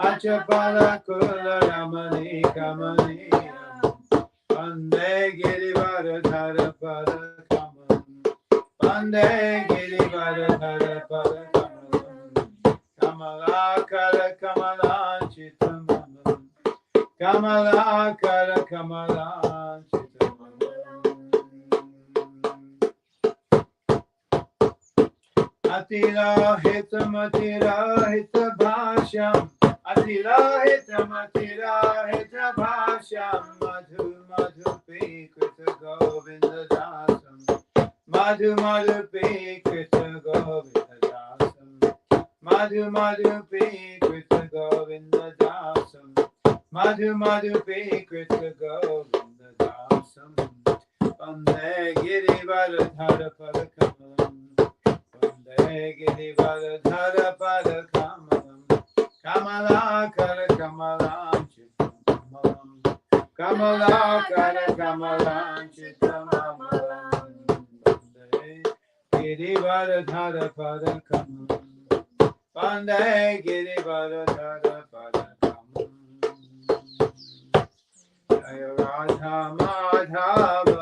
Achapala Kula Ramani Kamaniyam Pande Girivara Dhara Pada Kaman Pande Girivara Dhara Pada Kaman Kamala Kala Kamala Chitamam Kamala Kala Kamala Chitamam Atila Hitam Atila Hita Bhashyam Atila Hitam Atila Hita Bhashyam Madhu Madhu Pikrita Govinda Dasam Madhu Madhu Pikrita Govinda Dasam Madhu Madhu Pikrita Govinda Dasam Madhu Madhu Pikrita Govinda Dasam Vande Girivara Dhara Pada Kamalam Vande Girivara Dhara Pada Kamalam Kamala Kara Kamalam Chittamalam Kamala Kara Kamalam Chittamalam Vande Girivara Dhara Pada Kamalam Vande Girivara Dhara Pada Kamalam Jaya Radha Madhava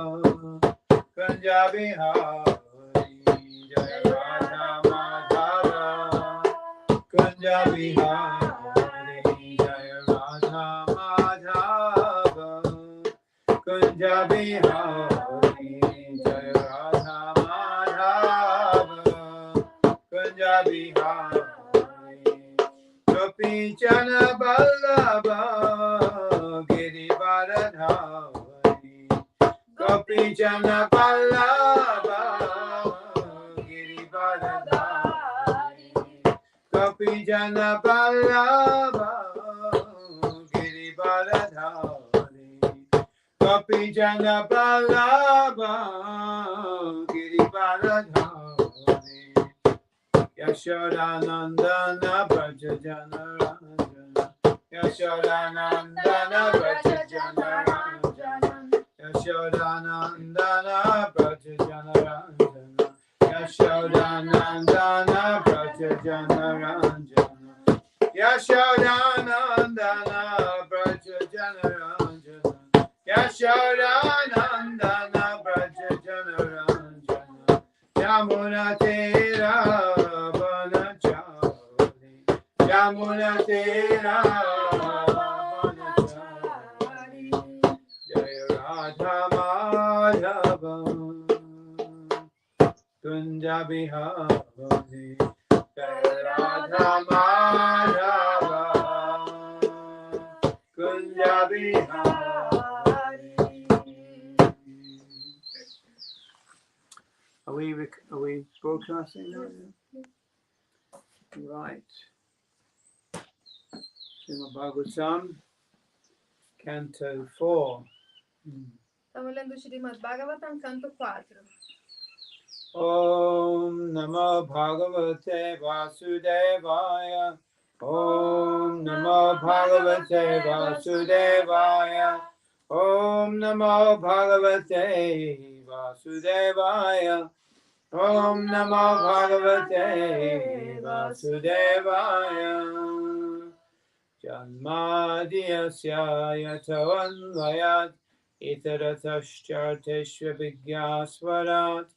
Kunja Bihari Jaya Radha Madhava Kunja Bihari Jaya Radha Madhava Kunja Bihari Jaya Radha Madhava Kunja Bihari Gopi Jana Vallabha Girivara Dhari Gopi Jana Vallabha Girivara Dhari Gopi Jana Vallabha Girivara Dhari Gopi Jana Vallabha Girivara Dhari Yashodanandana Braja Jana Ranjana Yashodanandana Braja Jana Ranjana Yashodanandana Braja Jana Ranjana Yashodanandana Braja Jana Ranjana Yashodanandana Braja Jana Ranjana Yashodanandana Braja Jana Ranjana Yamuna Tera Vanachari Yamuna Tera Vanachari Jaya Radha Madhava Kunja Bihari Jaya Radha Madhava Kunja Bihari. Are we broadcasting now? Right. Srimad Bhagavatam, Canto 4. Estamos lendo Srimad Bhagavatam, Canto 4. Om Namo Bhagavate Vasudevaya. Om Namo Bhagavate Vasudevaya. Om Namo Bhagavate Vasudevaya. Om Namo Bhagavate Vasudevaya. Janmadhyasya yatavanvayat itaratascharsva vigyasvarat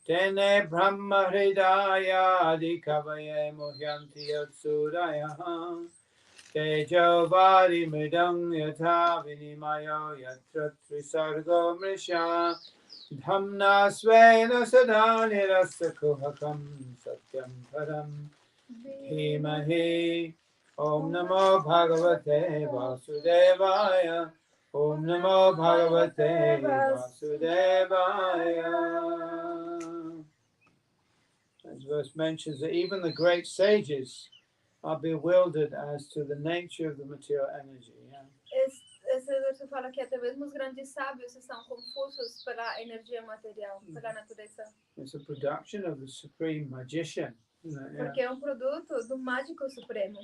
tene brahma hridaya adikavaye muhyanti yatsuraya tejo vari mridam yatha vinimayo yatra trisargo mrisha Dhamna svena sada nirasa kuhakam satyam param dhimahi Om Namo Bhagavate Vasudevaya Om Namo Bhagavate Vasudevaya. This verse mentions that even the great sages are bewildered as to the nature of the material energy. Esse verso fala que até mesmo os grandes sábios estão confusos pela energia material, pela natureza. It's a production of the supreme magician. Porque é produto do mágico supremo.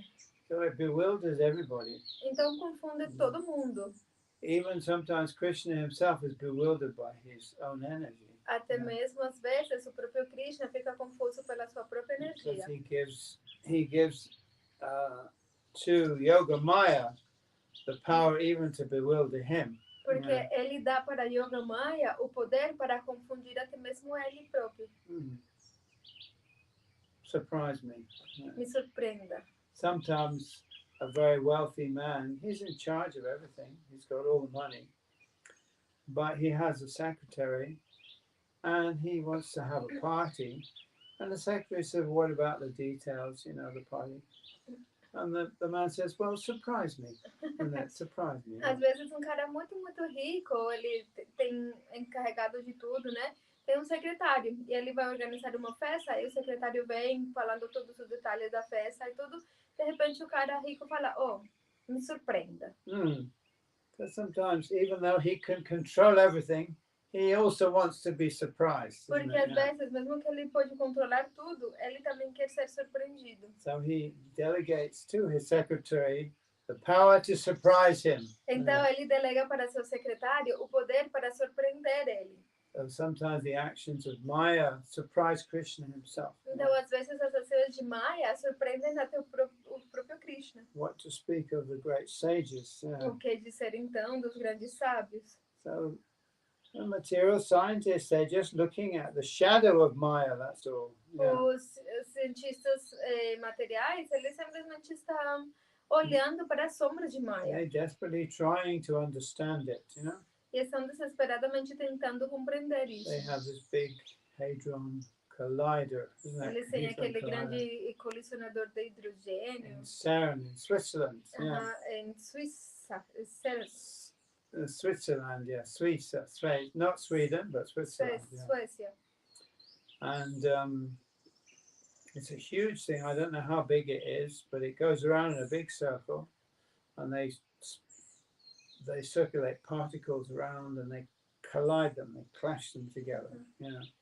So it bewilders everybody. Então confunde todo mundo. Even sometimes Krishna himself is bewildered by his own energy. Até mesmo às vezes o próprio Krishna fica confuso pela sua própria energia. He gives to Yoga Maya the power even to bewilder him. Porque ele dá para Yoga Maya o poder para confundir até mesmo ele próprio. Surprise me. Me surpreenda. Sometimes a very wealthy man, he's in charge of everything. He's got all the money. But he has a secretary and he wants to have a party. And the secretary said, what about the details, the party? And the man says, well, surprise me. And that surprised me. Às vezes cara muito, muito rico, ele tem encarregado de tudo, né? Tem um secretário e ele vai organizar uma festa e o secretário vem falando todos os detalhes da festa e tudo. De repente o cara rico fala, me surpreenda. Because sometimes, even though he can control everything, he also wants to be surprised. Porque às vezes, mesmo que ele pode controlar tudo, ele também quer ser surpreendido. So he delegates to his secretary the power to surprise him. Então ele delega para seu secretário o poder para surpreender ele. So sometimes the actions of Maya surprise Krishna himself. Então às vezes as ações de Maya surpreendem até o próprio Krishna. What to speak of the great sages? O que dizer então dos grandes sábios? So the material scientists, they're just looking at the shadow of Maya, that's all. Os cientistas materiais, eles simplesmente estão olhando para a sombra de Maya. They're desperately trying to understand it, E estão desesperadamente tentando compreender isso. They have this big hadron collider, isn't it? Eles têm aquele grande colisionador de hidrogênio. In CERN, in Switzerland. Em Suíça. Switzerland, Suiza, not Sweden, but Switzerland. Suécia. And it's a huge thing. I don't know how big it is, but it goes around in a big circle, and they circulate particles around, and they collide them, they clash them together.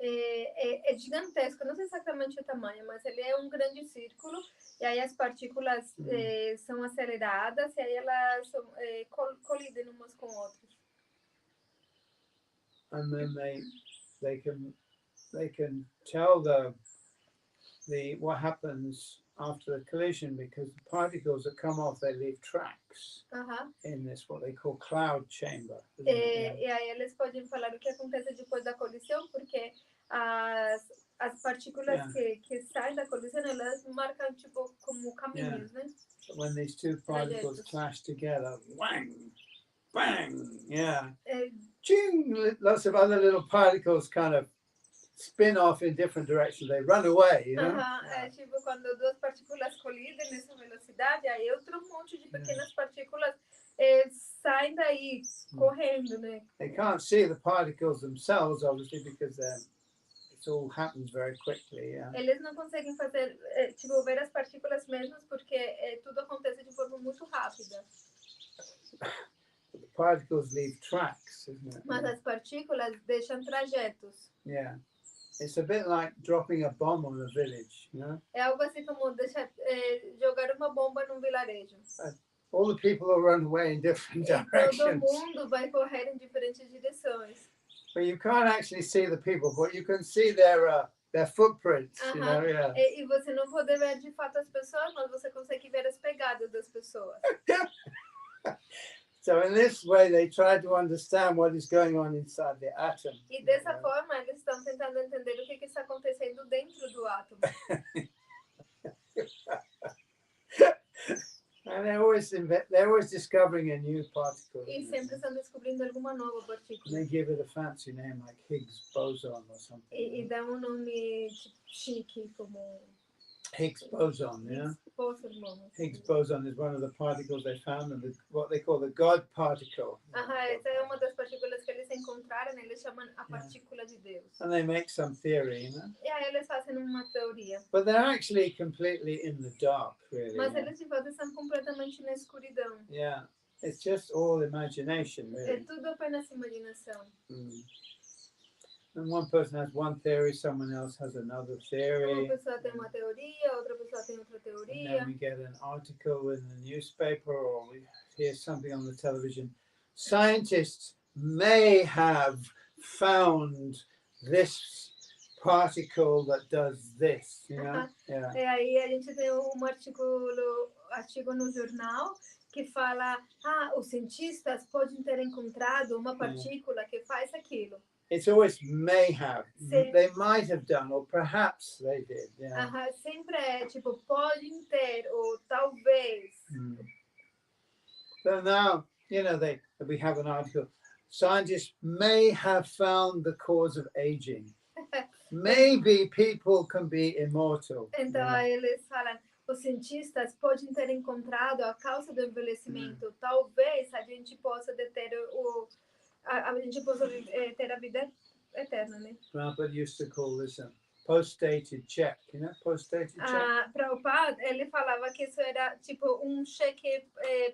É gigantesco, não sei exatamente o tamanho, mas ele é grande círculo, e aí as partículas são aceleradas, e aí elas colidem umas com outras. And then they can tell what happens after the collision, because the particles that come off, they leave tracks in this what they call cloud chamber. E aí eles podem falar o que acontece depois da colisão, porque as partículas que saem da colisão, elas marcam tipo como caminhos, né? When these two particles clash together, whang, bang, ching, lots of other little particles kind of spin off in different directions. They run away, É tipo quando duas partículas colidem nessa velocidade, aí outro monte de pequenas partículas saem daí correndo, né? They can't see the particles themselves, obviously, because it all happens very quickly. Eles não conseguem fazer, ver as partículas mesmas porque tudo acontece de forma muito rápida. The particles leave tracks, isn't it? Mas as partículas deixam trajetos. It's a bit like dropping a bomb on a village, É algo assim como jogar uma bomba num vilarejo. All the people will run away in different directions. Todo mundo vai correr em diferentes direções. But you can't actually see the people, but you can see their footprints, E você não pode ver de fato as pessoas, mas você consegue ver as pegadas das pessoas. So in this way, they try to understand what is going on inside the atom. E dessa forma, eles estão tentando entender o que está acontecendo dentro do átomo. And they're always discovering a new particle. E sempre estão descobrindo alguma nova partícula. They give it a fancy name like Higgs boson or something. E dá nome chique como Higgs boson, Higgs boson is one of the particles they found, and what they call the God particle. Essa é uma das partículas que eles encontraram, eles chamam a partícula de Deus. And they make some theory, E aí eles fazem uma teoria. But they're actually completely in the dark, really. Mas eles de fato estão completamente na escuridão. It's just all imagination, really. É tudo apenas imaginação. And one person has one theory, someone else has another theory. Uma pessoa tem uma teoria, outra pessoa tem outra teoria. And then we get an article in the newspaper, or we hear something on the television. Scientists may have found this particle that does this, you know? Yeah. E aí a gente tem artigo no jornal que fala, os cientistas podem ter encontrado uma partícula que faz aquilo. It's always may have. Sim. They might have done, or perhaps they did. Yeah. Sempre é tipo, podem ter, ou talvez. So now, you know, we have an article. Scientists may have found the cause of aging. Maybe people can be immortal. Então, aí eles falam, os cientistas podem ter encontrado a causa do envelhecimento. Talvez a gente possa ter a vida eterna, né? Prabhupada used to call this a post-dated check, you know, post-dated check. Prabhupada, ele falava que isso era tipo cheque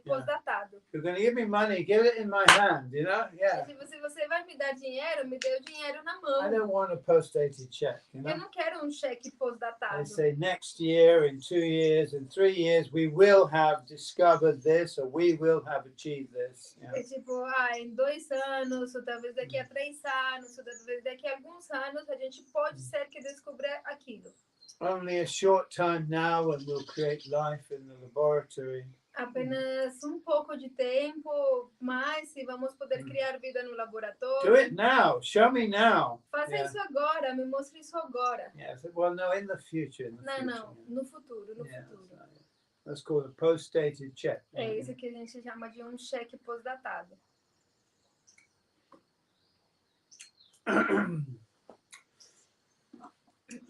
pós-datado. You're going to give me money, give it in my hand, you know? Yeah. Tipo, se você vai me dar dinheiro, me dê o dinheiro na mão. I don't want a post-dated check, you know? Eu não quero cheque pós-datado. They say next year, in 2 years, in 3 years, we will have discovered this, or we will have achieved this. Yeah. É tipo, em 2 anos, ou talvez daqui a 3 anos, ou talvez daqui a alguns anos, a gente pode ser que descubra aquilo. Only a short time now, and we'll create life in the laboratory. Apenas pouco de tempo, mas se vamos poder criar vida no laboratório. Do it now. Show me now. Faça isso agora, me mostre isso agora. Yeah. Well, no, in the future. Não, no futuro, no futuro. That's called a post-dated check. É isso que a gente chama de cheque pós-datado.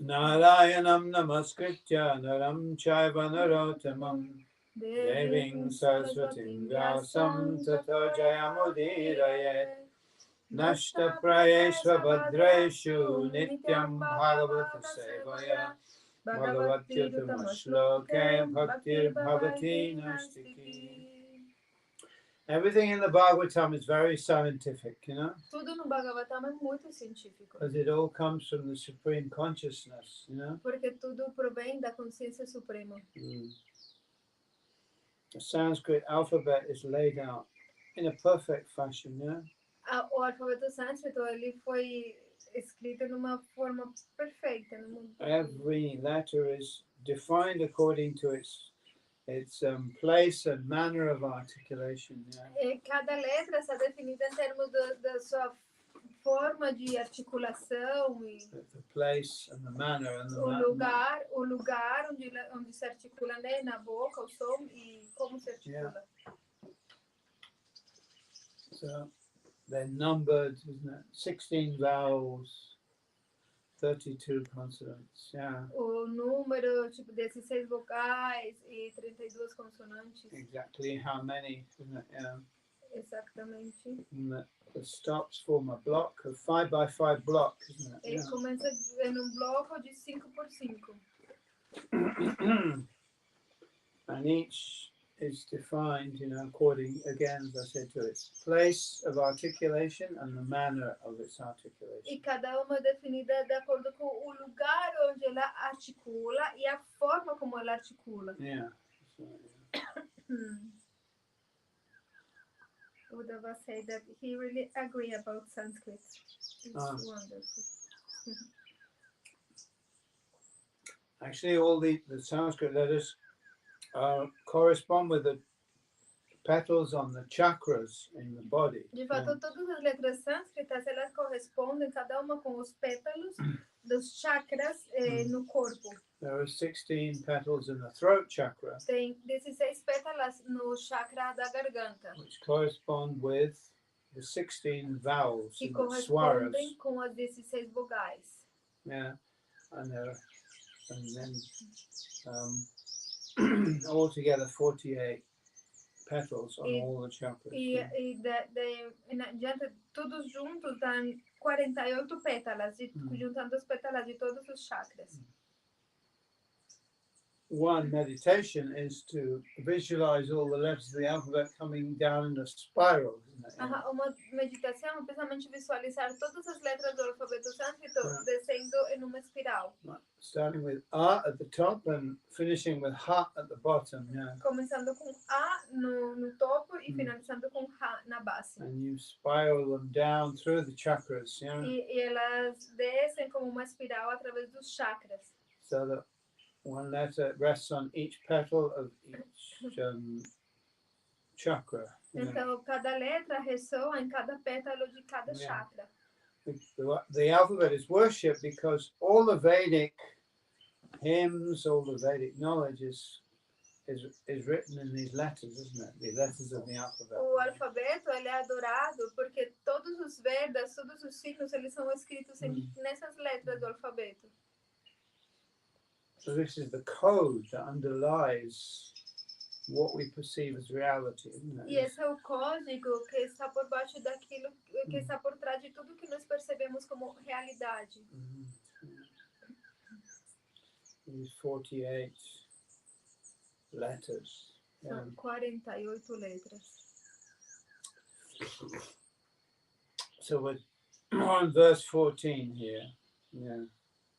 Narayanam namaskritya naram chaiva narottamam deving saraswatim vyasam tato jayamudiraye nashta prayeshva bhadreshu nityam bhagavata sevaya bhagavatyutama shloke bhaktir bhavati nastiki. Everything in the Bhagavatam is very scientific, you know? Tudo no Bhagavatam é muito científico. Because it all comes from the Supreme Consciousness, you know? Porque tudo provém da consciência suprema. The Sanskrit alphabet is laid out in a perfect fashion, yeah? O alfabeto sânscrito ele foi escrito numa forma perfeita. Every letter is defined according to its place and manner of articulation. Yeah? Cada letra está definida em termos da sua forma de articulação e the place and the manner and the o lugar onde se articula, né, na boca, o som e como se articula. Yeah. So they're numbered, isn't it? 16 vowels, 32 consonants. Yeah. O número tipo 16 vocais e 32 consonantes. Exactly how many, isn't it? Yeah. Exatamente. And the stops form a block, a 5 by 5 block, isn't it? Ele começa em bloco de 5 por 5. And each is defined, you know, according, again, as I said, to its place of articulation and the manner of its articulation. E cada uma é definida de acordo com o lugar onde ela articula e a forma como ela articula. Yeah. Uddhava said that he really agree about Sanskrit. It's wonderful. Actually, all the Sanskrit letters correspond with the petals on the chakras in the body. De fato, todas as letras sânscritas elas correspondem cada uma com os pétalos dos chakras no corpo. There are 16 petals in the throat chakra. Tem 16 pétalas no chakra da garganta. Which correspond with the 16 vowels que in the swaras. correspondem com as 16 vogais. Yeah, and then altogether 48 petals on all the chakras. E adiante, todos juntos dão 48 pétalas, juntando as pétalas de todos os chakras. one meditation is to visualize all the letters of the alphabet coming down in a spiral, isn't it? Yeah. Uma meditação é principalmente visualizar todas as letras do alfabeto sânscrito Yeah. descendo em uma espiral. Starting with A at the top and finishing with Ha at the bottom. Yeah. Começando com A no topo e finalizando com Ha na base. And you spiral them down through the chakras. Yeah. E elas descem como uma espiral através dos chakras. So that one letter rests on each petal of each chakra. Então, cada letra ressoa em cada pétalo de cada chakra. The alphabet is worshipped because all the Vedic hymns, all the Vedic knowledge is written in these letters, isn't it? The letters of the alphabet. O alfabeto ele é adorado porque todos os Vedas, todos os signos, eles são escritos nessas letras do alfabeto. So this is the code that underlies what we perceive as reality, isn't it? E esse é o código que está por baixo daquilo, que está por trás de tudo que nós percebemos como realidade. These 48 letters. São 48 letras. So we're on verse 14 here. Yeah.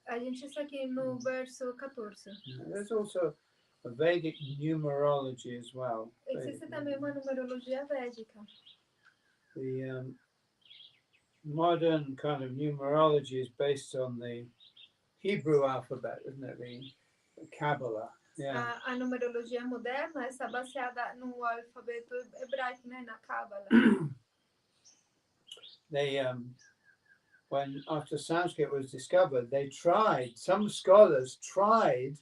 A gente está aqui no verso 14. There's also a Vedic numerology as well. Existe também uma numerologia védica. The modern kind of numerology is based on the Hebrew alphabet, isn't it? The Kabbalah. Yeah. A numerologia moderna está baseada no alfabeto hebraico, né, na Cábala. They when after Sanskrit was discovered, some scholars tried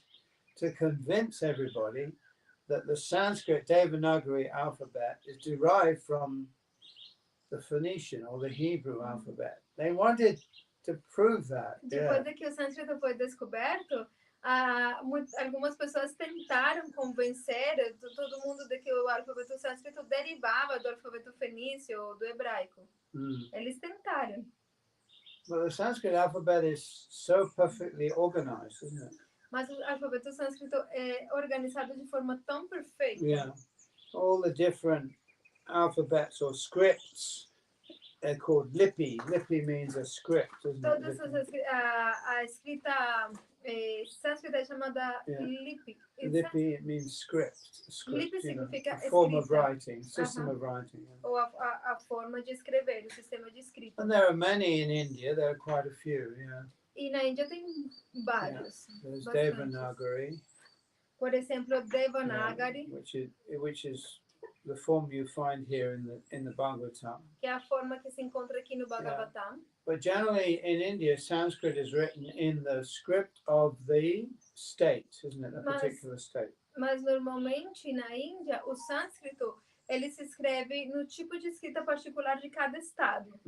to convince everybody that the Sanskrit Devanagari alphabet is derived from the Phoenician or the Hebrew alphabet. They wanted to prove that. Depois de que o sânscrito foi descoberto, algumas pessoas tentaram convencer todo mundo de que o alfabeto sânscrito derivava do alfabeto fenício ou do hebraico. Eles tentaram. But the Sanskrit alphabet is so perfectly organized, isn't it? Mas o alfabeto sânscrito é organizado de forma tão perfeita. Yeah. All the different alphabets or scripts, they're called lipi. Lipi means a script, isn't Todas it? a escrita sânscrita é chamada lipi. Lipi, it means script. Lipi significa a form escrita. of writing, system of writing. Yeah. Ou a forma de escrever, o sistema de escrita. And there are many in India. There are quite a few. Yeah. E na Índia tem vários. There's Bastantes. Devanagari. Por exemplo, Devanagari, which is the form you find here in the Bhagavatam. que é a forma que se encontra aqui no Bhagavatam. But generally in India, Sanskrit is written in the script of the state, isn't it? A particular state. Mas normalmente na Índia, o sânscrito ele se escreve no tipo de escrita particular de cada estado.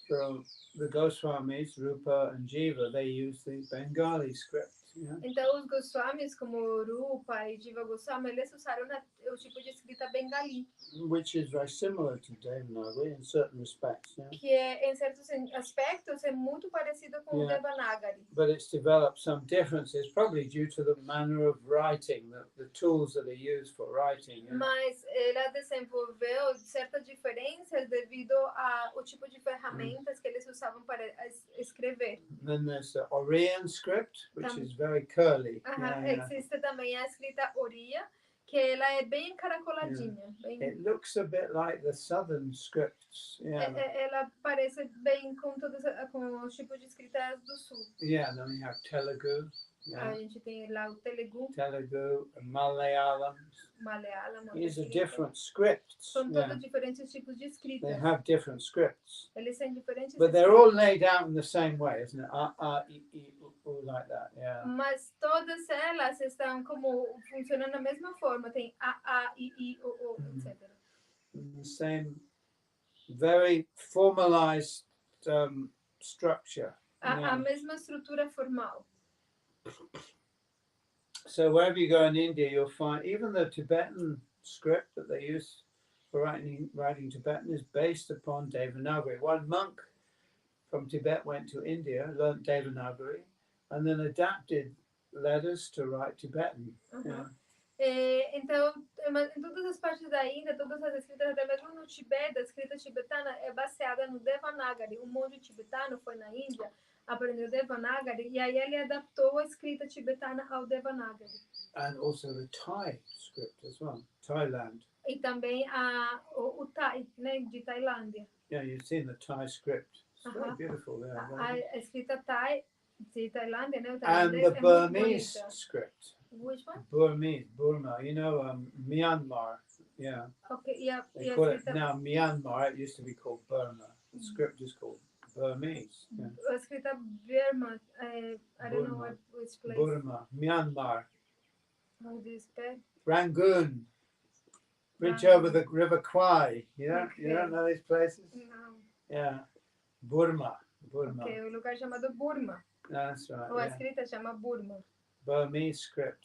So the Goswamis, Rupa and Jiva, they use the Bengali script. Yeah? Então os Goswamis, como Rupa e Jiva Goswami, eles usaram o tipo de escrita bengali. Which is very similar to Devanagari in certain respects. Yeah? Que em certos aspectos é muito parecido com o Devanagari. But it's developed some differences, probably due to the manner of writing, the tools that are used for writing. Yeah? Mas ela desenvolveu certas diferenças devido ao tipo de ferramentas que eles usavam para escrever. Then there's the Oriyan script, which is very curly. Existe também a escrita Oriya, que ela é bem encaracoladinha. Bem... It looks a bit like the southern scripts. Yeah. Ela parece bem com os tipos de escritas do sul. Yeah, then we have Telugu. Yeah. A gente tem lá o Telugu. Telugu, Malayalam. These are different scripts. São todos diferentes tipos de escrita. They have different scripts. Eles têm diferentes. But they're all laid out in the same way, isn't it? All like that, yeah. Mas todas elas estão funcionando da mesma forma. Tem A, I, O, etc. The same, very formalized structure. A mesma estrutura formal. So wherever you go in India, you'll find even the Tibetan script that they use for writing Tibetan is based upon Devanagari. One monk from Tibet went to India, learned Devanagari, and then adapted letters to write Tibetan. Yeah. Então, em todas as partes da Índia, todas as escritas, até mesmo no Tibete, a escrita tibetana é baseada no Devanagari. Um monge tibetano foi na Índia, aprendeu Devanagari, e aí ele adaptou a escrita tibetana ao Devanagari. And also the Thai script as well, Thailand. E também o Thai, né, de Tailândia. Yeah, you've seen the Thai script. It's very beautiful there. A escrita Thai de Tailândia, né, o And tailandês, the é muito Burmese bonita. script. Which one? Burmese, Burma. You know, Myanmar. Yeah. Okay, yeah. They call it now Myanmar. It used to be called Burma. The script is called Burmese. Yeah. A escrita Burma. I don't know which place. Burma, Myanmar. How do you spell? Rangoon. Bridge over the River Kwai. You don't know these places? No. Yeah. Burma. Okay, o lugar chamado Burma. That's right. Ou a escrita chama Burma. Burmese script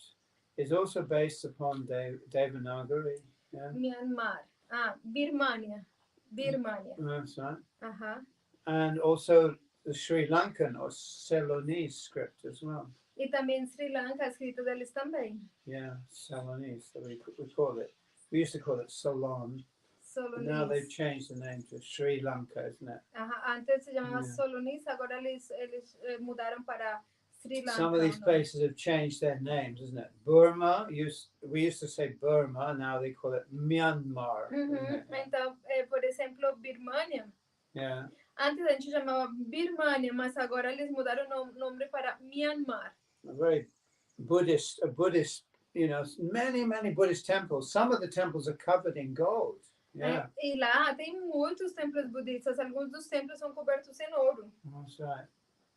is also based upon Devanagari. Yeah. Myanmar. Birmania. That's right. Uh-huh. And also the Sri Lankan or Ceylonese script as well. E também Sri Lanka, a escrita deles também. Yeah, Ceylonese. So we call it. We used to call it Ceylon. But now they've changed the name to Sri Lanka, isn't it? Antes se chamava Ceylonese, agora eles mudaram para Sri Lanka. Some of these places have changed their names, isn't it? Burma, we used to say Burma, now they call it Myanmar. Então, por exemplo, Birmania. Yeah. Antes a gente chamava Birmania, mas agora eles mudaram o nome para Myanmar. A very Buddhist, you know, many Buddhist temples. Some of the temples are covered in gold. Yeah. E lá tem muitos templos budistas. Alguns dos templos são cobertos em ouro. That's right.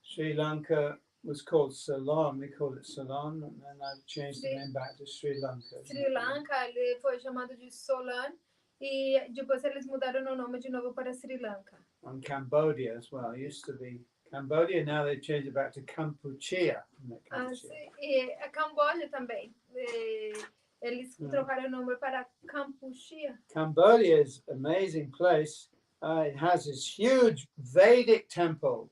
Sri Lanka was called Ceylon. We called it Ceylon, and then I've changed the name back to Sri Lanka. Sri Lanka, ele foi chamado de Ceylon e depois eles mudaram o nome de novo para Sri Lanka. And Cambodia as well. It used to be Cambodia. Now they've changed it back to Kampuchea. E a Camboja também. Eles trocaram o nome para Kampuchea. Cambodia is an amazing place. It has this huge Vedic temple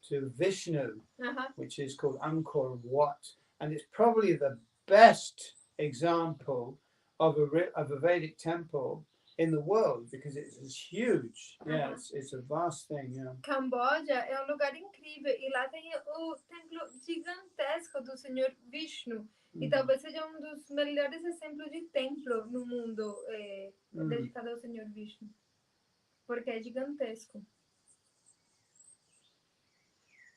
to Vishnu, which is called Angkor Wat, and it's probably the best example of a Vedic temple in the world because it's huge. Yeah, it's a vast thing. Yeah. Camboja é lugar incrível e lá tem o templo gigantesco do Senhor Vishnu. E talvez seja dos melhores exemplos de templo no mundo dedicado ao Senhor Vishnu. Porque é gigantesco.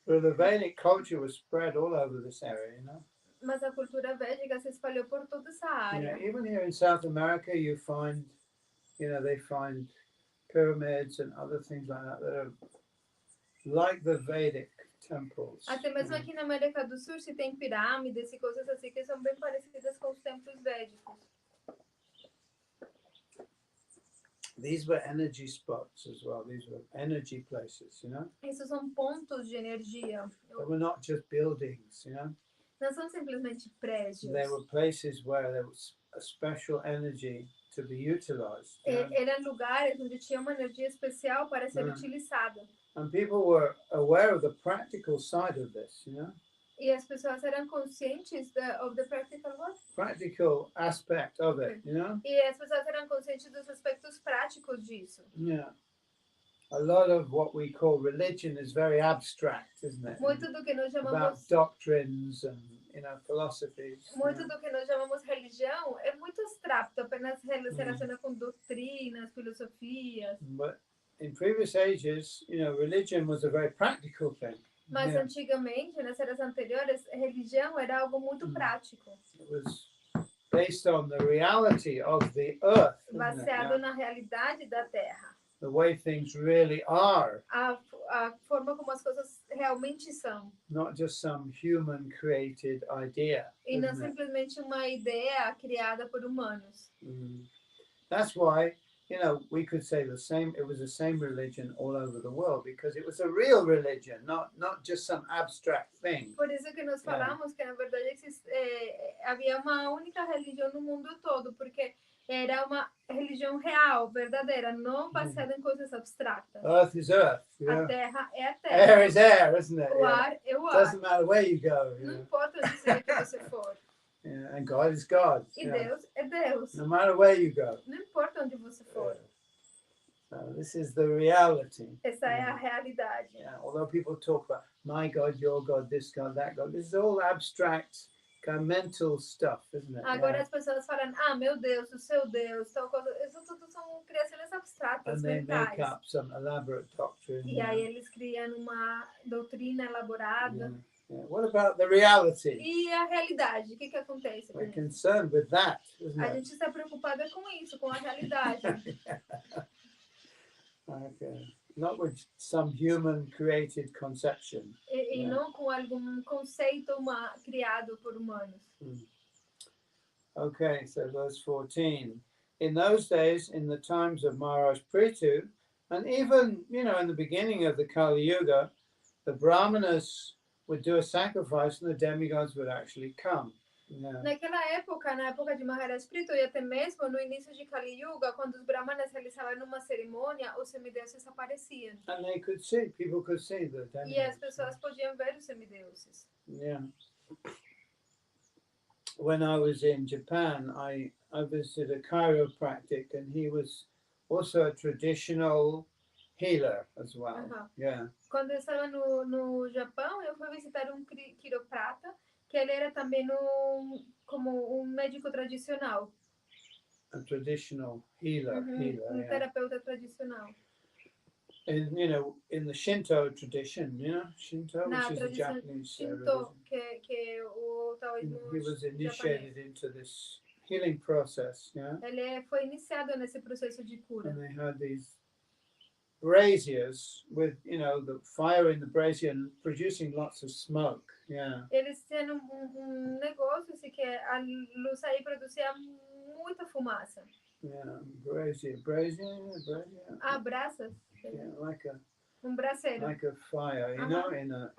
Well, the Vedic culture was spread all over this area, you know. Mas a cultura védica se espalhou por toda essa área. Even here in South America, you find, they find pyramids and other things like that are like the Vedic temples. Até mesmo aqui na América do Sul se tem pirâmides e coisas assim que são bem parecidas com os templos védicos. These were energy spots as well. These were energy places, you know. Esses são pontos de energia. They were not just buildings, you know. Não são simplesmente prédios. They were places where there was a special energy to be utilized. Eram lugares onde tinha uma energia especial para ser utilizada. And people were aware of the practical side of this, you know. E as pessoas eram conscientes of the practical what? Practical aspect of it, you know. E as pessoas eram conscientes dos aspectos práticos disso. Yeah. A lot of what we call religion is very abstract, isn't it? Muito do que nós chamamos about doctrines and, philosophies. Muito do que nós chamamos religião é muito abstrato, apenas se relaciona com doutrinas, filosofias. But in previous ages, religion was a very practical thing. Mas antigamente, nas eras anteriores, religião era algo muito prático. It was based on the reality of the earth. Baseado na realidade da Terra. The way things really are. A forma como as coisas realmente são. Not just some human created idea. E não simplesmente uma ideia criada por humanos. That's why, we could say it was the same religion all over the world because it was a real religion, not just some abstract thing. Por isso que nós falamos que na verdade havia uma única religião no mundo todo, porque Era uma religião real, verdadeira, não baseada em coisas abstratas. Earth is earth. A terra é a Air terra. is air, isn't it? O ar é o ar. Doesn't matter where you go. Não importa onde seja que você for. And God is God. E Deus é Deus. No matter where you go. Não importa onde você for. So this is the reality. Essa é a realidade. Although people talk about my God, your God, this God, that God, this is all abstract, kind of mental stuff, isn't it? Agora as pessoas falam, meu Deus, o seu Deus, tal coisa. Isso tudo são criações abstratas, And they mentais. make up some elaborate doctrine. E aí eles criam uma doutrina elaborada. What about the reality? E a realidade, o que acontece com We're isso? concerned with that, isn't A it? gente está preocupada com isso, com a realidade. Okay. Not with some human created conception. E não com algum conceito criado por humanos. Okay, so verse 14. In those days, in the times of Maharaj Prithu, and even, in the beginning of the Kali Yuga, the Brahmanas would do a sacrifice and the demigods would actually come. Naquela época, na época de Maharaj Prithu, e até mesmo no início de Kali Yuga, quando os brahmanas realizavam uma cerimônia, os semideuses apareciam. And people could see the demigods. E as pessoas podiam ver os semideuses. Yeah. When I was in Japan, I visited a chiropractic, and he was also a traditional healer as well. Yeah. Quando eu estava no Japão, eu fui visitar quiroprata, que ele era também como médico tradicional. A traditional healer. Terapeuta tradicional. In the Shanto tradition, Shanto, Na which is a Japanese Shanto, religion. que o taoísmo He was initiated japonês. into this healing process, Ele foi iniciado nesse processo de cura. And they had these braziers with, the fire in the brazier and producing lots of smoke. Yeah. Eles tinham negócio assim, que a luz aí produzia muita fumaça. Yeah, brazier. Brasas. Yeah, like a Braseiro. Like a fire, in a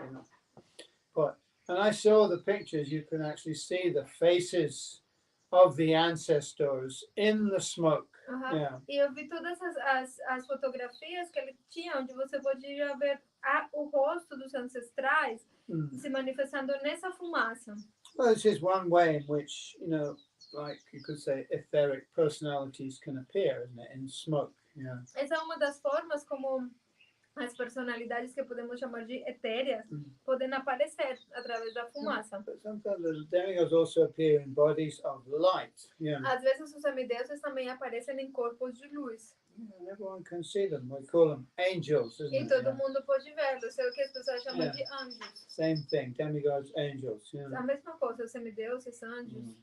pot. And I saw the pictures. You can actually see the faces of the ancestors in the smoke. Yeah. E eu vi todas as fotografias que ele tinha, onde você podia ver o rosto dos ancestrais se manifestando nessa fumaça. Well, this is one way in which, like you could say, etheric personalities can appear, isn't it, in smoke. Yeah. Essa é uma das formas como as personalidades que podemos chamar de etéreas podem aparecer através da fumaça. But sometimes the demigods also appear in bodies of light. Yeah. Às vezes os semideuses também aparecem em corpos de luz. And everyone can see them. We call them angels, isn't E it? todo mundo pode vê-los. É o que as pessoas chamam de anjos. Same thing, demigods, angels. A mesma coisa, os semideuses, anjos.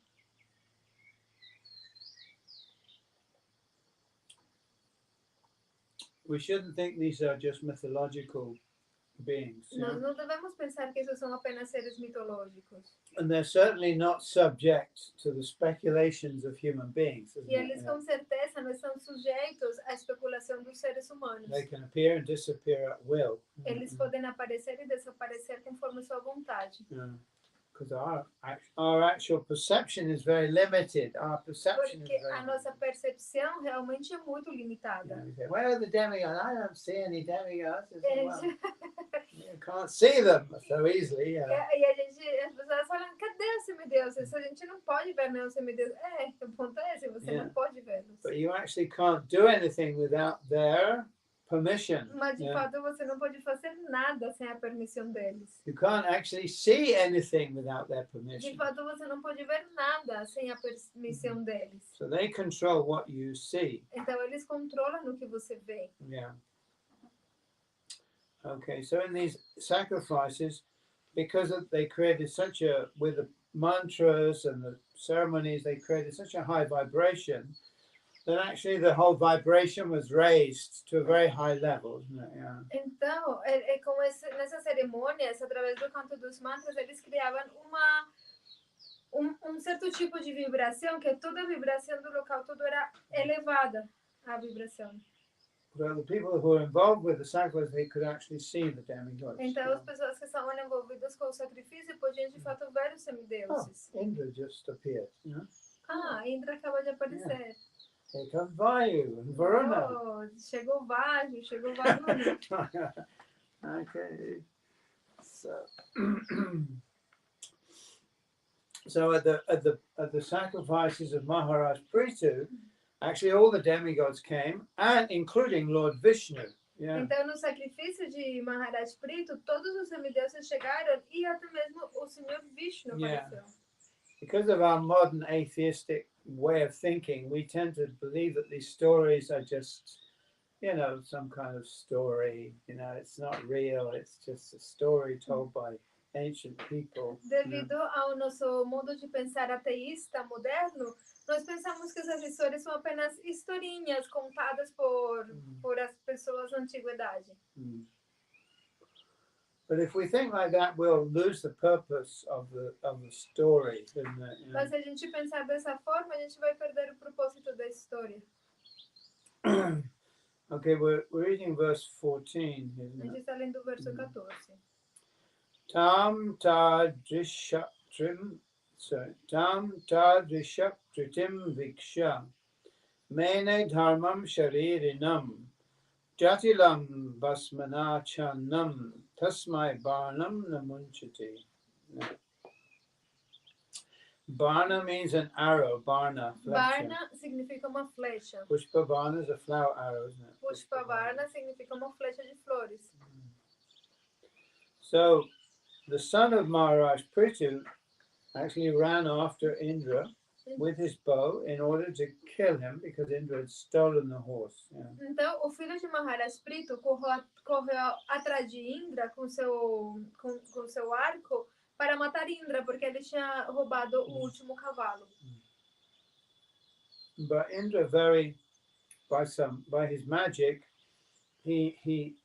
We shouldn't think these are just mythological beings. Nós não devemos pensar que esses são apenas seres mitológicos. And they're certainly not subject to the speculations of human beings. E eles com certeza não estão sujeitos à especulação dos seres humanos. They can appear and disappear at will. Eles podem aparecer e desaparecer conforme sua vontade. Because our actual perception is very limited. Our perception Porque is very a nossa percepção realmente é muito limitada. Say, where are the demigods? I don't see any demigods. You can't see them so easily. E as pessoas falam, cadê os semideuses? A gente não pode ver nenhum semideus. O ponto é esse, você não pode vê-los. But you actually can't do anything without their permission. Mas de fato você não pode fazer nada sem a permissão deles. You can't actually see anything without their De permission. fato você não pode ver nada sem a permissão deles. So they control what you see. Então eles controlam o que você vê. Yeah. Okay, so in these sacrifices, because they created with the mantras and the ceremonies, they created such a high vibration that actually the whole vibration was raised to a very high level, isn't it? Yeah. Então, como nessas cerimônias, através do canto dos mantras, eles criavam certo tipo de vibração, que toda a vibração do local todo era elevada, a vibração. So the people who were involved with the sacrifice, they could actually see the demigods. Então, as pessoas que estavam envolvidas com o sacrifício podiam de fato ver os semideuses. Indra just appeared, Indra acaba de aparecer. Here come Vayu and Varuna. Oh, chegou Vayu, chegou Varuna. Okay. So at the sacrifices of Maharaj Prithu, actually all the demigods came, and including Lord Vishnu. Yeah. Então, no sacrifício de Maharaj Prito, todos os semideuses chegaram e até mesmo o Senhor Vishnu apareceu. Because of our modern atheistic way of thinking, we tend to believe that these stories are just, some kind of story. It's not real. It's just a story told by ancient people. Devido ao nosso modo de pensar ateísta moderno, nós pensamos que essas histórias são apenas historinhas contadas por as pessoas na antiguidade. But if we think like that, we'll lose the purpose of the story, isn't it? Mas se a gente pensar dessa forma, a gente vai perder o propósito da história. Okay, we're reading verse 14. A gente está lendo o verso 14. Tam tadrishaptritim viksha mene dharmam sharirinam jatilam basmanachanam tasmai barnam namunchati. Barna means an arrow. Barna, flecha. Barna significa uma flecha. Pushpavarna is a flower arrow, isn't it? Pushpavarna significa uma flecha de flores. So, the son of Maharaj Prithu actually ran after Indra with his bow in order to kill him because Indra had stolen the horse. Yeah. Então, o filho de Maharaj Prito correu atrás de Indra com seu arco para matar Indra, porque ele tinha roubado o último cavalo. But Indra, by his magic, he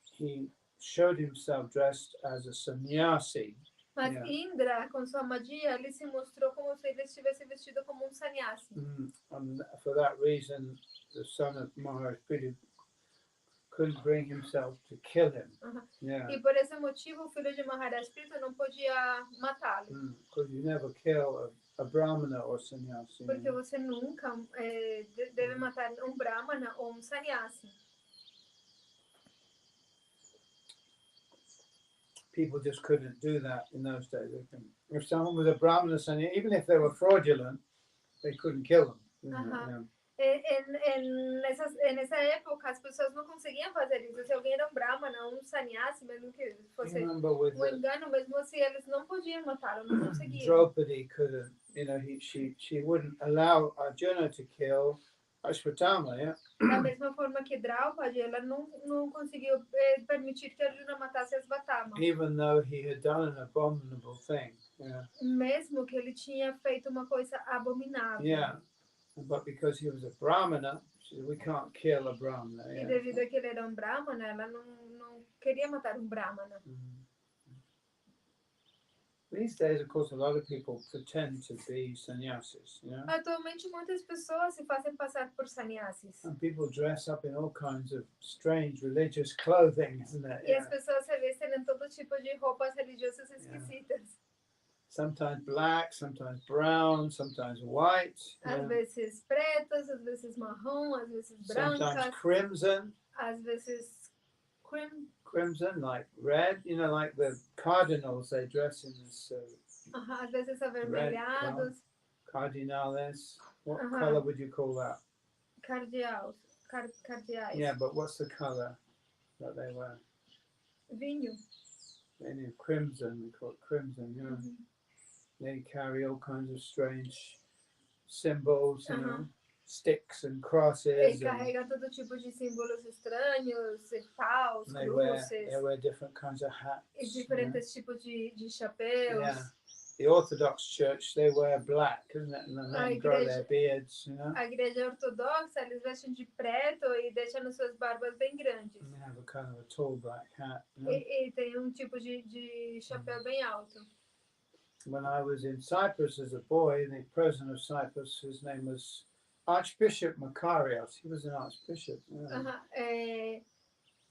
showed himself dressed as a sannyasi. Mas Indra, com sua magia, ele se mostrou como se ele estivesse vestido como um sannyasi. And for that reason, the son of Maharaj Prithu couldn't bring himself to kill him. Yeah. E por esse motivo, o filho de Maharaj Prito não podia matá-lo. Because you never kill a brahmana or sannyasi. Porque você nunca deve matar um brahmana ou um sannyasi. People just couldn't do that in those days. If someone was a brahmana sannyasi, even if they were fraudulent, they couldn't kill them. Nessa época, as pessoas não conseguiam fazer isso. Se alguém era um brahmana, um sannyasi, mesmo que fosse um engano, mesmo assim, eles não podiam matá-lo, não conseguiam. Draupadi couldn't, she wouldn't allow Arjuna to kill Ashwatthama, yeah? Da mesma forma que Draupadi, ela não conseguiu permitir que Arjuna matasse Ashwatthama. Even though he had done an abominable thing, yeah. Mesmo que ele tinha feito uma coisa abominável. Yeah. But because he was a brahmana, we can't kill a brahmana. E devido a que ele era um brahmana, ela não queria matar um brahmana. These days, of course, a lot of people pretend to be sannyasis. Atualmente, muitas pessoas se fazem passar por sannyasis. And people dress up in all kinds of strange religious clothing, isn't it? E as pessoas se vestem em todo tipo de roupas religiosas esquisitas. Sometimes black, sometimes brown, sometimes white. Às vezes pretas, às vezes marrom, às vezes brancas. Sometimes crimson. Às vezes crimson, like red. Like the cardinals, they dress in this. Às vezes avermelhados. Cardinales. What color would you call that? Cardeais. Yeah, but what's the color that they wear? Vinho. Crimson, we call it crimson, They carry all kinds of strange symbols, sticks and crosses. E carrega todo tipo de símbolos estranhos, paus, cruzes. They wear different kinds of hats. E diferentes tipos de chapéus. Yeah. The Orthodox Church, they wear black, isn't it? And then they grow their beards, A igreja ortodoxa, eles vestem de preto e deixam as suas barbas bem grandes. And they have a kind of a tall black hat. E tem tipo de chapéu bem alto. When I was in Cyprus as a boy, the president of Cyprus, his name was Archbishop Makarios. He was an archbishop.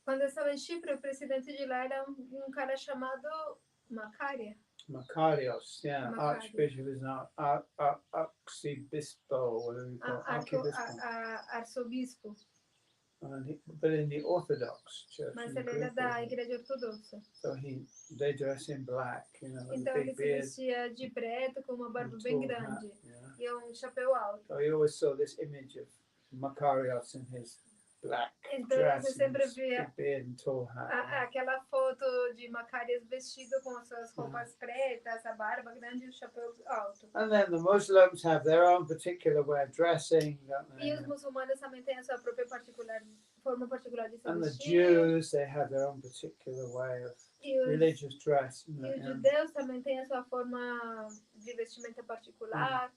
Quando eu estava em Chipre, o presidente de lá era um cara chamado Macaria. Makarios, yeah, Makarios. Archbishop is now Archibispo, whatever you call it, Archibispo. Arcebispo. But in the Orthodox Church, Mas in the ele era Greek da Orthodox, Igreja Ortodoxa. so they dress in black, you know, with Então a ele big se beard vestia de preto com uma barba and bem tall hat, grande yeah. e chapéu alto. So you always saw this image of Makarios in his black Então dress você and sempre his via big beard and tall hat. Yeah. aquela foto de Macarius vestido com as suas roupas pretas, a barba grande e o chapéu alto. And then the Muslims have their own particular way of dressing, don't they? E os muçulmanos também têm a sua própria forma particular de se And the vestir. Jews, they have their own particular way of religious dress. E os judeus também têm a sua forma de vestimenta particular.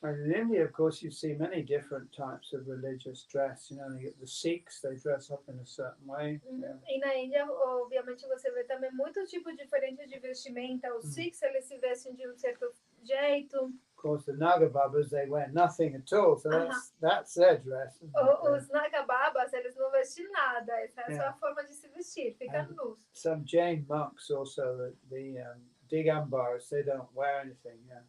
And in India, of course, you see many different types of religious dress. You know, you get the Sikhs, they dress up in a certain way. Yeah. E na Índia, obviamente, você vê também muitos tipos diferentes de vestimenta. Os Sikhs, eles se vestem de certo jeito. Of course, the Naga Babas, they wear nothing at all, so that's their dress. Os Nagababas, eles não vestem nada. Essa é a sua forma de se vestir, fica nus. Some Jain monks also, the Digambars, they don't wear anything. Yeah.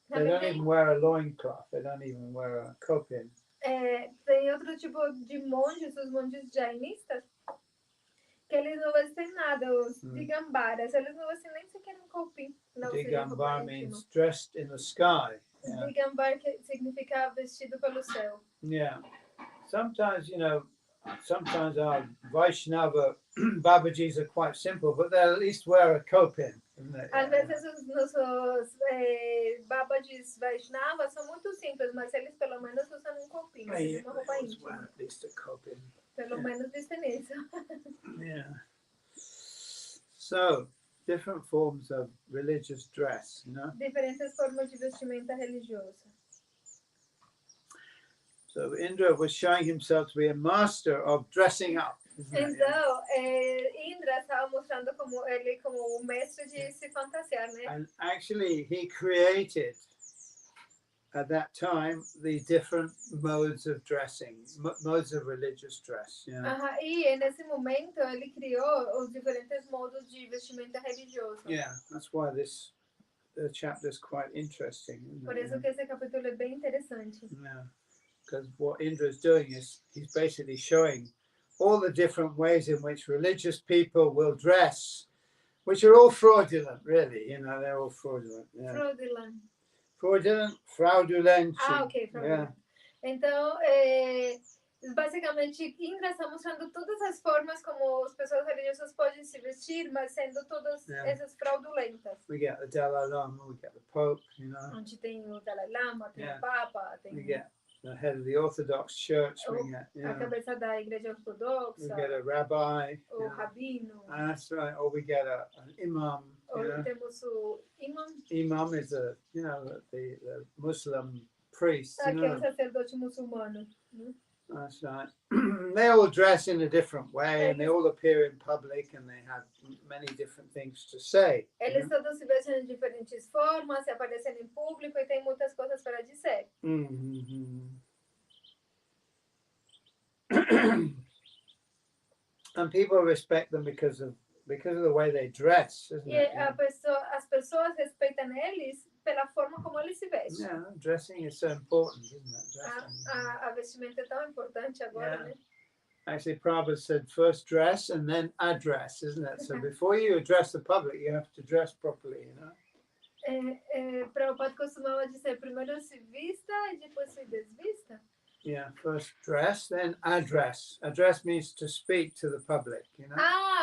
They don't even wear a loincloth. They don't even wear a kopin. Tem outro tipo de monges, os monges jainistas, que eles não vestem nada, os digambaras, eles não vestem nem sequer um kopin. Digambar means dressed in the sky. Yeah. Digambar significa vestido pelo céu. Yeah. Sometimes, you know, sometimes our Vaishnava Babajis are quite simple, but they'll at least wear a kopin. Às vezes os nossos Babajis Vaishnavas são muito simples, mas eles pelo menos usam um kopin, uma roupa íntima. At least a kopin. Pelo menos vestem isso. Yeah. So, different forms of religious dress, you know? Diferentes formas de vestimenta religiosa. So Indra was showing himself to be a master of dressing up. Então, Indra estava mostrando ele como o mestre de se fantasiar, né? And actually, he created at that time the different modes of dressing, modes of religious dress. Yeah. E nesse momento ele criou os diferentes modos de vestimenta religiosa. Yeah, that's why this chapter is quite interesting. Por isso que esse capítulo é bem interessante. Yeah. Because what Indra is doing is he's basically showing all the different ways in which religious people will dress, which are all fraudulent, really. You know, they're all fraudulent. Yeah. Fraudulent. Fraudulent. Ok, fraudulent. Yeah. Então, basicamente, Indra está mostrando todas as formas como as pessoas religiosas podem se vestir, mas sendo todas essas fraudulentas. We get the Dalai Lama, we get the Pope, you know. Onde tem o Dalai Lama, tem o Papa, tem... We get the head of the Orthodox Church, we get, a cabeça da Igreja Ortodoxa, we get a rabbi, o rabino. That's right, or we get an imam. Ou temos o imam. Imam is the Muslim priest. Que é o sacerdote muçulmano. That's right. They all dress in a different way, and they all appear in public, and they have many different things to say. Eles todos se vestem de diferentes formas, se aparecem em público e tem muitas coisas para dizer. And people respect them because of the way they dress, isn't it? As pessoas respeitam eles pela forma como eles se vestem. Yeah, dressing is so important, isn't it? A vestimenta é tão importante agora, né? Actually, Prabhupada said first dress and then address, isn't it? So before you address the public, you have to dress properly, you know? Prabhupada costumava dizer primeiro se vista e depois se desvista. Yeah, first dress, then address. Address means to speak to the public, you know?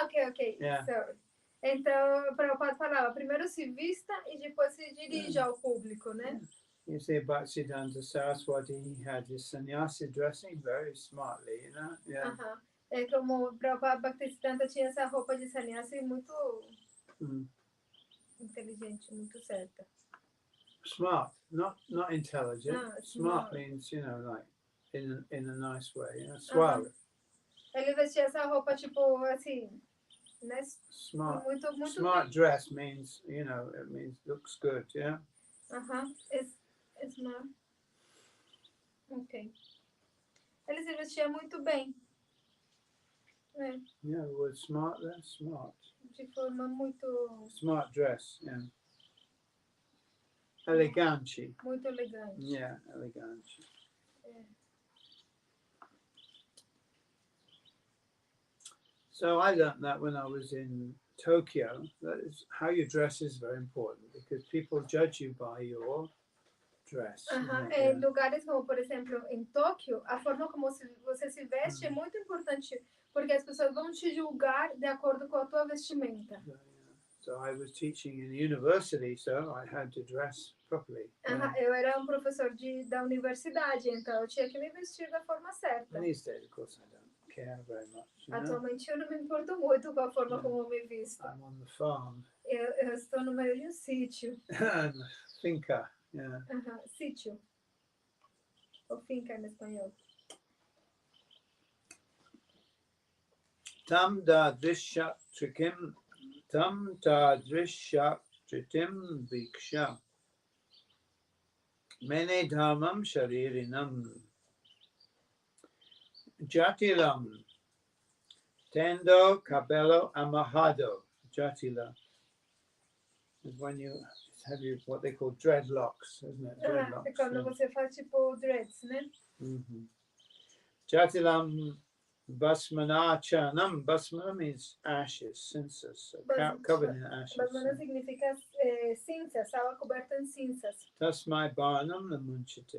Ok. Yeah. Sorry. Então, Prabhupada falava, primeiro se vista e depois se dirija ao público, né? You see, Bhaktisiddhanta Saraswati, he had his sannyasi dressing very smartly, you know? Yeah. É como Prabhupada Bhaktisiddhanta tinha essa roupa de sannyasi muito inteligente, muito certa. Smart, not intelligent. Smart means, you know, like in a nice way, you know, suave. Ele vestia essa roupa tipo assim, né? Smart. Muito smart dress means, you know, it means looks good, yeah. It's smart. Ok. Ele se vestia muito bem. Yeah, the word smart there, smart. De forma muito... Smart dress, yeah. Elegante. Muito elegante. Yeah, elegante. É. So I learned that when I was in Tokyo. That is, how you dress is very important because people judge you by your dress. Em lugares como, por exemplo, em Tóquio, a forma como você se veste é muito importante, porque as pessoas vão te julgar de acordo com a tua vestimenta. So I was teaching in university, so I had to dress properly. Eu era professor da universidade, então eu tinha que me vestir da forma certa. And these days, of course, I don't care very much. Atualmente eu não me importo muito com a forma como eu me visto. I'm on the farm. Eu estou no meio de um sítio. Finca, yeah. Sítio. Ou finca em espanhol. Tam dadrisha trikim viksha mene dhamam sharirinam jatilam tendo capello amahado. Jatila is when you have what they call dreadlocks, isn't it? Dreadlocks. É quando você faz tipo dreads, né? Jatilam basmanachanam. Basmana means ashes, censers, so covered in ashes. Basmana significa cinza, estava coberta em cinzas. Tasmai barnam namunchite.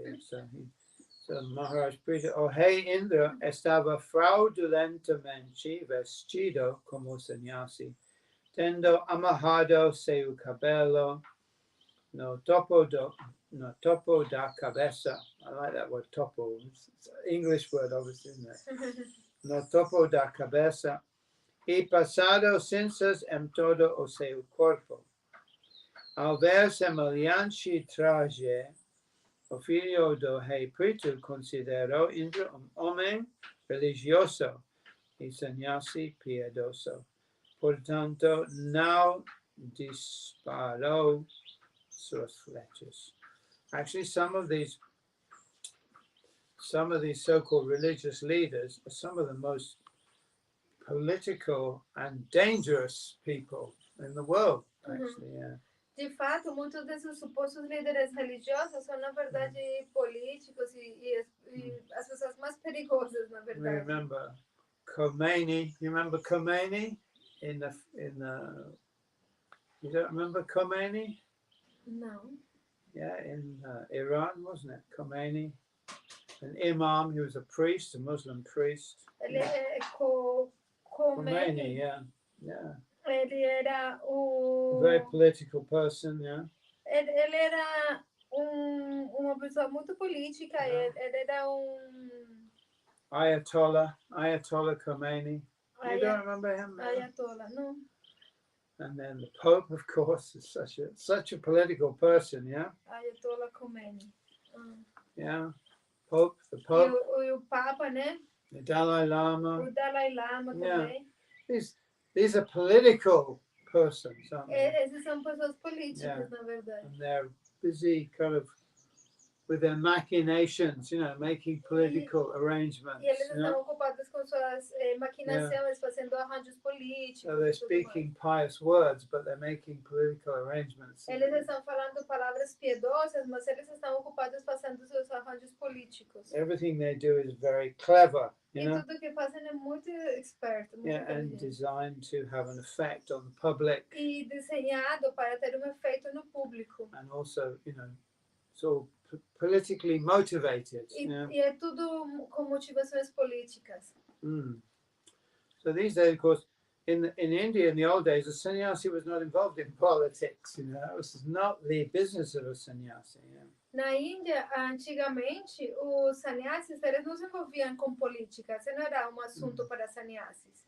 So Maharaj preached, oh hey Indra, estaba fraudulentamente vestido como sannyasi, tendo amahado seu cabello, no topo da cabeza. I like that word, topo. It's an English word, obviously, isn't it? No topo da cabeza, y pasado cinzas en todo o seu corpo. Al ver semelhante traje, o filho do rei Pritu considerou Indra homem religioso e sannyasi piedoso. Portanto, não disparou suas flechas. Actually, some of these so-called religious leaders are some of the most political and dangerous people in the world, actually. Yeah. De fato, muitos desses supostos líderes religiosos são, na verdade, políticos e as pessoas mais perigosas, na verdade. We remember Khomeini. You remember Khomeini in the you don't remember Khomeini? No. Yeah, in Iran, wasn't it? Khomeini, an imam. He was a priest, a Muslim priest. Ele é Khomeini, yeah. Ele era A very political person, yeah. Ele era uma pessoa muito política. Ele era Ayatollah Khomeini. You don't remember him? Ayatollah, no. And then the Pope, of course, is such a political person, yeah. Ayatollah Khomeini. Yeah, Pope, the Pope. E o Papa, né? The Dalai Lama. O Dalai Lama também. These are political persons, aren't they? Esses são pessoas políticas, na verdade. And they're busy kind of with their machinations, making political arrangements. E eles estão ocupados com suas maquinações, fazendo arranjos políticos. So they're speaking pious words, but they're making political arrangements. Eles estão falando palavras piedosas, mas eles estão ocupados fazendo seus arranjos políticos. Everything they do is very clever, E tudo que fazem é muito esperto, muito and designed to have an effect on the public. E desenhado para ter efeito no público. And also, so politically motivated. E é tudo com motivações políticas. So these days, of course, in India in the old days, a sannyasi was not involved in politics. That was not the business of a sannyasi. Na Índia, antigamente, os sannyasis eles não se envolviam com política. Isso não era assunto para sannyasis.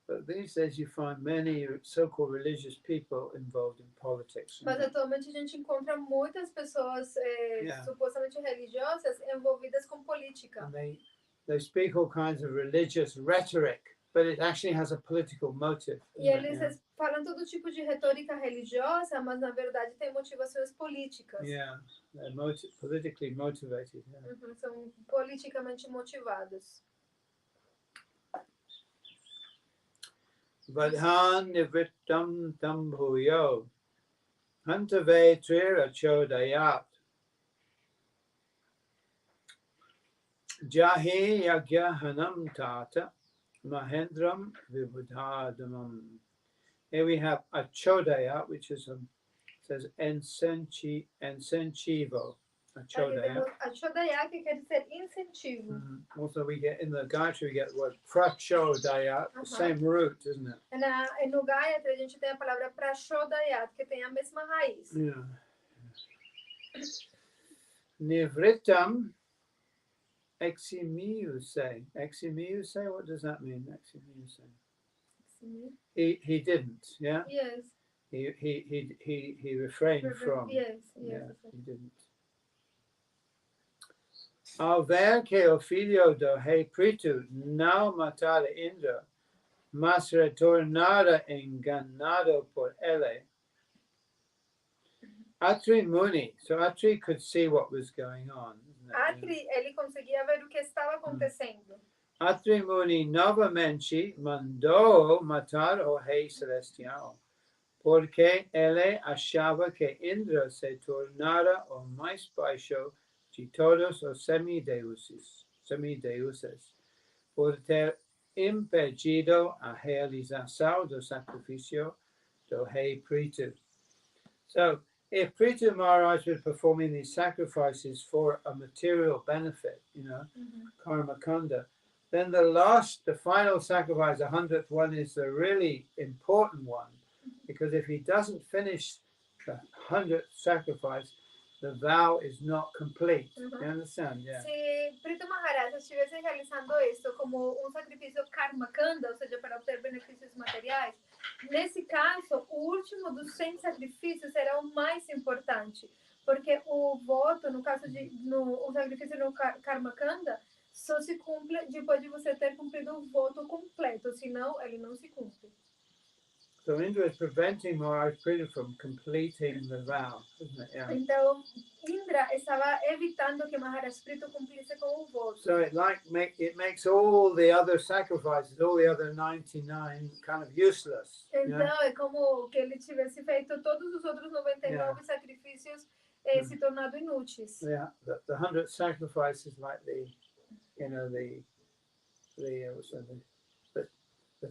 But these days you find many so-called religious people involved in politics. Mas atualmente a gente encontra muitas pessoas supostamente religiosas envolvidas com política. And they speak all kinds of religious rhetoric, but it actually has a political motive. E eles falam todo tipo de retórica religiosa, mas na verdade tem motivações políticas. Yeah, they're politically motivated. São politicamente motivados. Vadhan nivrittam tambhuyo Hantave Trira Chodayat Jahi Yagya Hanam Tata Mahendram Vibudhadamam. Here we have a Chodaya, which is says incentivo. A Aqui Chodaya. temos a Chodaya, que quer dizer incentivo. Also, we get in the Gayatri, we get the word Prachodaya, the same root, isn't it? E no Gayatri a gente tem a palavra Prachodayat, que tem a mesma raiz. Yeah. Nivritam eximiuse. Eximiuse, what does that mean? Eximiuse. He didn't, yeah? Yes. He refrained from. Yes. Yeah, he didn't. Ao ver que o filho do rei Pritu não matara Indra, mas retornara enganado por ele, Atri Muni, so Atri could see what was going on. Atri, ele conseguia ver o que estava acontecendo. Atri Muni novamente mandou matar o rei celestial, porque ele achava que Indra se tornara o mais baixo de todos os semideuses, por ter impedido a realização do sacrifício do rei Pritu. So, if Pritu Maharaj was performing these sacrifices for a material benefit, karma kanda, then the final sacrifice, the 100th one, is the really important one. Because if he doesn't finish the 100th sacrifice, the vow is not complete. You understand? Yeah. Se Pritu Maharaj estivesse realizando isso como sacrifício karma kanda, ou seja, para obter benefícios materiais, nesse caso, o último dos 100 sacrifícios será o mais importante, porque o voto, no caso o sacrifício no karma kanda, só se cumpre depois de você ter cumprido o voto completo, senão ele não se cumpre. So Indra is preventing Maharaj Pritu from completing the vow, isn't it? Yeah. Então, Indra estava evitando que Maharaj Pritu cumprisse com o voto. So it makes all the other sacrifices, all the other 99, kind of useless. Então, é como que ele tivesse feito todos os outros 99 sacrifícios se tornado inúteis. Yeah, the 100th sacrifice is like the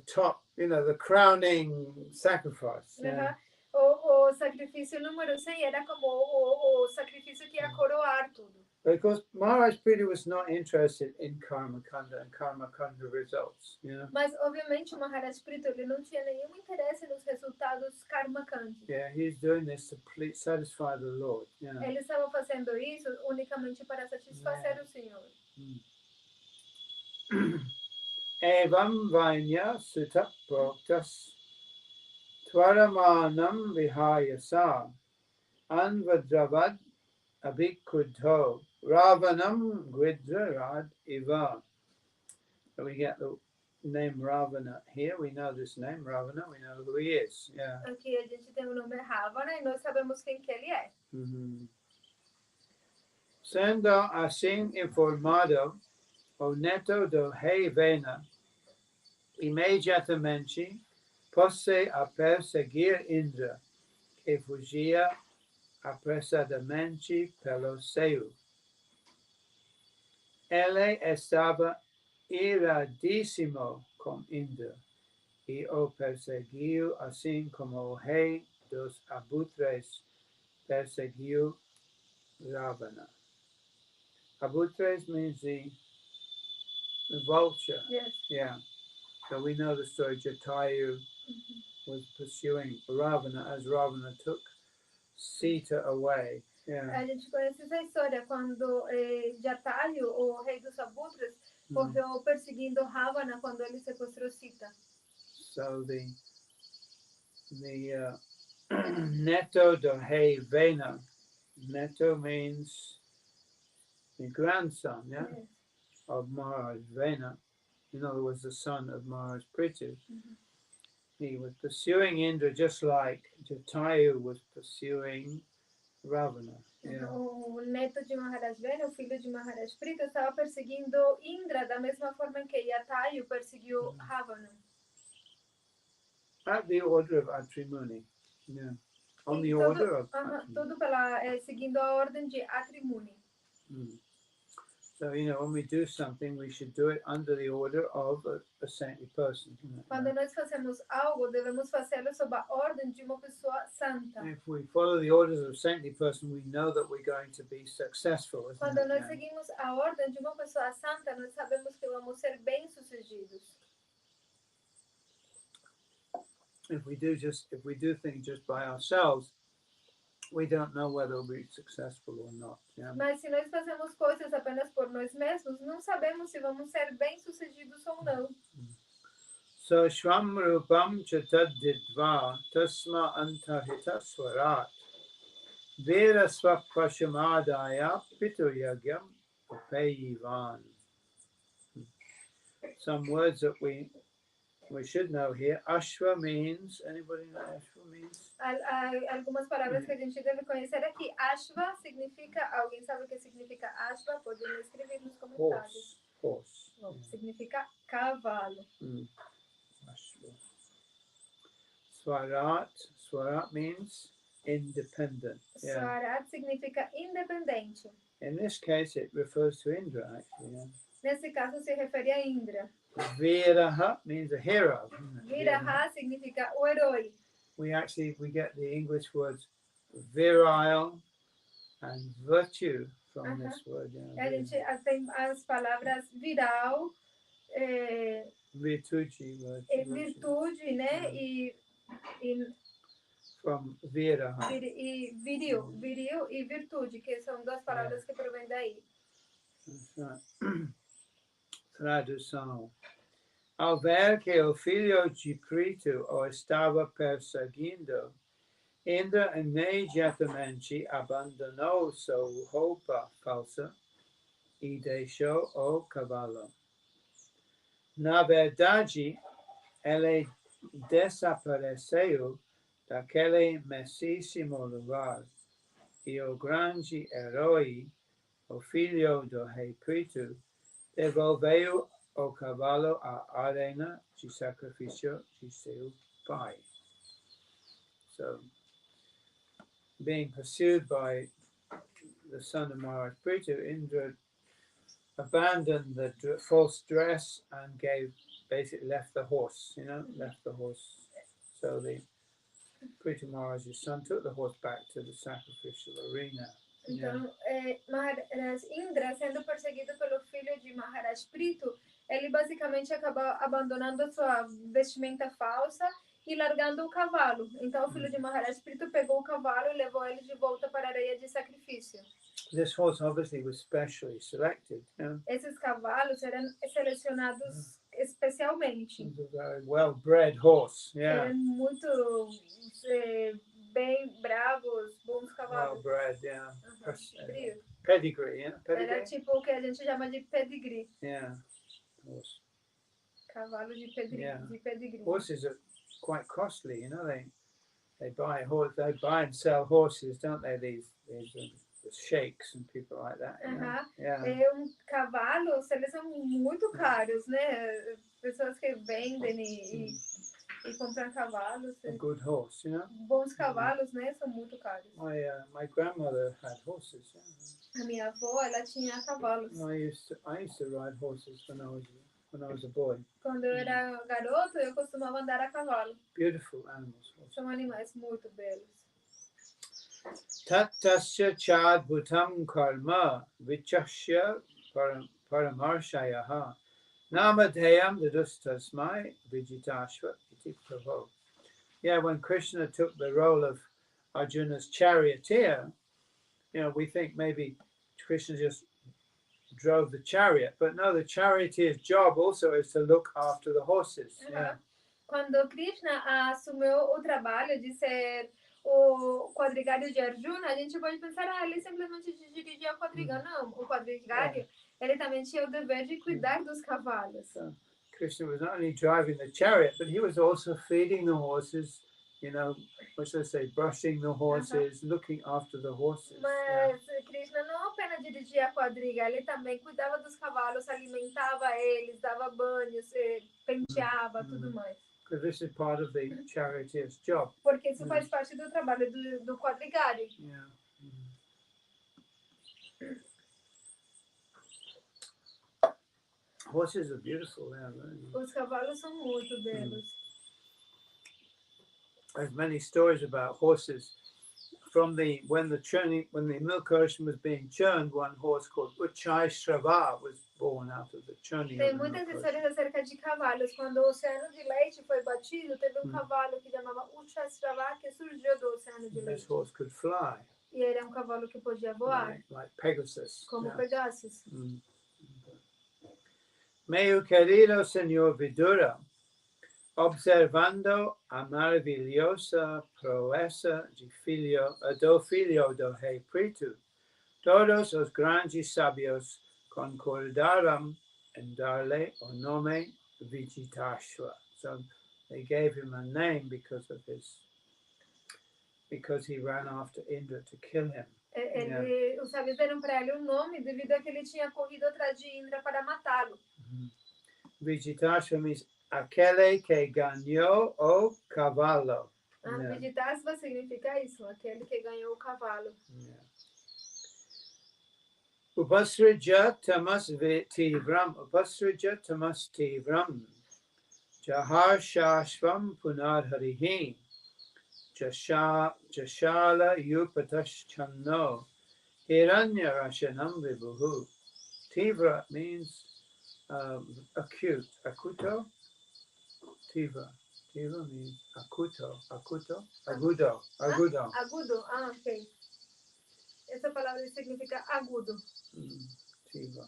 top, the crowning sacrifice. Yeah. O sacrifício número 100 era como o sacrifício que ia coroar tudo. Because Maharaj Pritu was not interested in karma kanda and karma kanda results. Mas, obviamente, o Maharaj Pritu ele não tinha nenhum interesse nos resultados karma kanda. Yeah, he's doing this to satisfy the Lord. Ele estava fazendo isso unicamente para satisfazer o Senhor. Evam vanya sutta proktas twaramanam vihayasa anvadravad abhikudho ravanam gvidrarad iva. So we get the name Ravana here. We know this name, Ravana. We know who he is. Yeah. Aqui a gente tem o nome Ravana e nós sabemos quem que ele é. Sendo assim informado, o neto do rei Vena imediatamente pôs-se a perseguir Indra, que fugia apressadamente pelo céu. Ele estava iradíssimo com Indra e o perseguiu assim como o rei dos abutres perseguiu Ravana. Abutres means the vulture. Yes. Yeah. So we know the story. Jatayu was pursuing Ravana as Ravana took Sita away. Yeah. A gente conhece essa história quando Jatayu, o rei dos abutres, correu perseguindo Ravana quando ele sequestrou Sita. So the neto do rei Vena. Neto means the grandson, yeah, Yes. of Maharaj Vena. In other words, the son of Maharaj Pritu. He was pursuing Indra just like Jatayu was pursuing Ravana. Yeah. O neto de Maharaj Vena, o filho de Maharaj Pritu, estava perseguindo Indra da mesma forma em que Jatayu perseguiu Ravana. At the order of Atri Muni. Yeah. On the tudo, order of tudo seguindo a ordem de Atrimuni. So, when we do something, we should do it under the order of a saintly person. Quando nós fazemos algo, devemos fazê-lo sob a ordem de uma pessoa santa. If we follow the orders of a saintly person, we know that we're going to be successful. Quando nós seguimos a ordem de uma pessoa santa, nós sabemos que vamos ser bem-sucedidos. If we do things just by ourselves, we don't know whether we'll be successful or not. Mas se nós fazemos coisas apenas por nós mesmos, não sabemos se vamos ser bem-sucedidos ou não. So Shvam Rupam Chatadidva Tasma Antahita Swarat Vera Swapashamadaya Pitu Yagyam Upayivan. Some words that we should know here. Ashva means, anybody know what Ashva means? Algumas palavras que a gente deve conhecer aqui. Ashva significa, alguém sabe o que significa Ashva? Pode me escrever nos comentários. Horse. Significa cavalo. Ashva. Swarat means independent. Swarat significa independente. In this case, it refers to Indra, actually. Nesse caso, se refere a Indra. Viraha means a hero. Viraha significa o herói. We get the English words virile and virtue from this word. A gente tem as palavras viral, virtude, virtude, né? E from viraha. Viril e virtude, que são duas palavras que provêm daí. Tradução. Ao ver que o filho de Cristo o estava perseguindo, Indra imediatamente abandonou sua roupa falsa e deixou o cavalo. Na verdade, ele desapareceu daquele mesíssimo lugar e o grande herói, o filho do rei Cristo, devolveu o cavalo à arena de sacrifício de seu pai. So, being pursued by the son of Maharaj Prithu, Indra abandoned the false dress and basically left the horse, left the horse. So the Prithu Maharaj's son took the horse back to the sacrificial arena. Então, Maharaj Indra, sendo perseguido pelo filho de Maharaj Prithu, ele basicamente acabou abandonando a sua vestimenta falsa e largando o cavalo. Então, o filho de Maharaj Prithu pegou o cavalo e levou ele de volta para a areia de sacrifício. This horse obviously was specially selected. Esses cavalos eram selecionados especialmente. It was a very well-bred horse. Eram muito bem bravos, bons cavalos. Well-bred, Pedigree. Pedigree. Era tipo o que a gente chama de pedigree. Horse. Cavalo de pedigree. Horses are quite costly, They buy and sell horses, don't they? These sheikhs and people like that. Cavalos, eles são muito caros, né? Pessoas que vendem e compram cavalos. A good horse, Bons cavalos, né? São muito caros. My grandmother had horses. A minha avó, ela tinha cavalos. I used to ride horses when I was a boy. Quando eu era garoto, eu costumava andar a cavalo. Beautiful animals. São animais muito belos. Tattasya chadbhutam karma vichashya paramarshaya namadhayam dadustasmai vijitashva iti prabho. When Krishna took the role of Arjuna's charioteer, we think maybe Krishna just drove the chariot, but no, the charioteer's job also is to look after the horses. Quando Krishna assumiu o trabalho de ser o quadrigário de Arjuna, a gente pode pensar, ele simplesmente dirigia o quadrigário. Não, o quadrigário, ele também tinha o dever de cuidar dos cavalos. So, Krishna was not only driving the chariot, but he was also feeding the horses, what should I say, brushing the horses, looking after the horses. Mas Krishna não apenas dirigia a quadriga, ele também cuidava dos cavalos, alimentava eles, dava banhos, penteava, tudo mais. Because this is part of the charioteer's job. Porque isso faz parte do trabalho do quadrigário. Yeah. Horses are beautiful. Os cavalos são muito belos. There's many stories about horses. From when the milk ocean was being churned, one horse called Uchai Shrava was born out of the churning Tem of the muitas milk histórias ocean. acerca de cavalos. Quando o oceano de leite foi batido, teve cavalo que chamava Uchasrava que surgiu do oceano de This leite. horse could fly. E ele é cavalo que podia voar. Like Pegasus. Como Pegasus. Meu querido Señor Vidura, observando a maravillosa proeza do filho do rei Pritu, todos os grandes sábios concordaram en darle o nome Vijitasva. So they gave him a name because he ran after Indra to kill him. Os sábios deram para ele nome devido a que ele tinha corrido atrás de Indra para matá-lo. Vijitasva means aquele que ganhou o cavalo. Vijitasva significa isso, aquele que ganhou o cavalo. Upasrija tamas tivram jahar shashvam punarharihi jashala yupataschanno hiranya rashanam vibuhu. Tivra means acute. Akuto? Tivra means agudo. Agudo, ok. Essa palavra significa agudo. Tivra.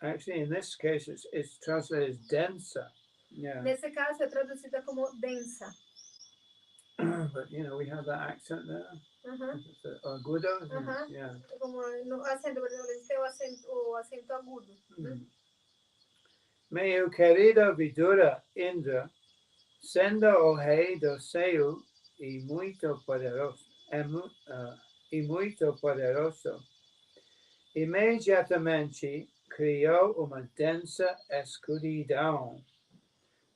Actually, in this case, it's translated as denser. Yeah. Nesse caso, é traduzida como densa. But, we have that accent there. Agudo? Yeah. Como no acento brasileiro, tem o acento agudo. Meu querido Vidura Indra, sendo o rei do céu e muito poderoso, imediatamente criou uma densa escuridão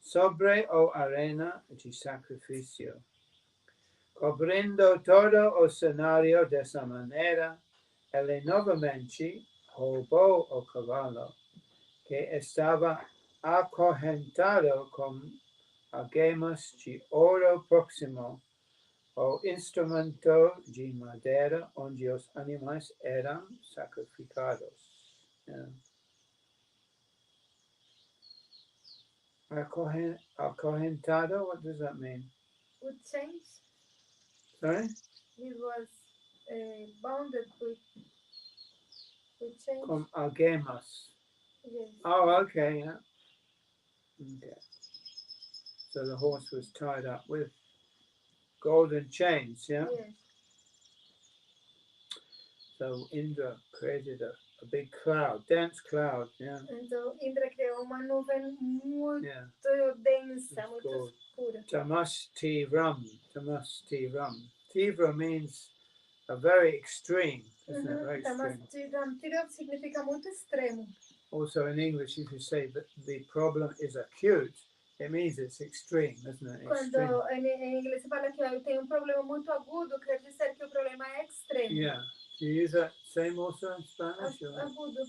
sobre a arena de sacrifício, cobrindo todo o cenário dessa maneira. Ele novamente roubou o cavalo, que estava acorrentado com algemas de ouro próximo ao instrumento de madeira onde os animais eram sacrificados. Acorrentado, what does that mean? With chains. Sorry? He was bounded with chains. Con algemas. Yes. Oh, okay, yeah. Okay. So the horse was tied up with golden chains, yeah? Yes. So Indra created a big cloud, dense cloud, yeah? Então, Indra criou uma nuvem muito densa, muito escura. Tamas Tivram. Tivra means a very extreme, isn't it? Very extreme. Tivram significa muito extremo. Also in English, if you say that the problem is acute, it means it's extreme, isn't it? Quando em inglês se fala que eu tenho problema muito agudo, quer dizer que o problema é extremo. Yeah. Do you use that same also in Spanish? Agudo.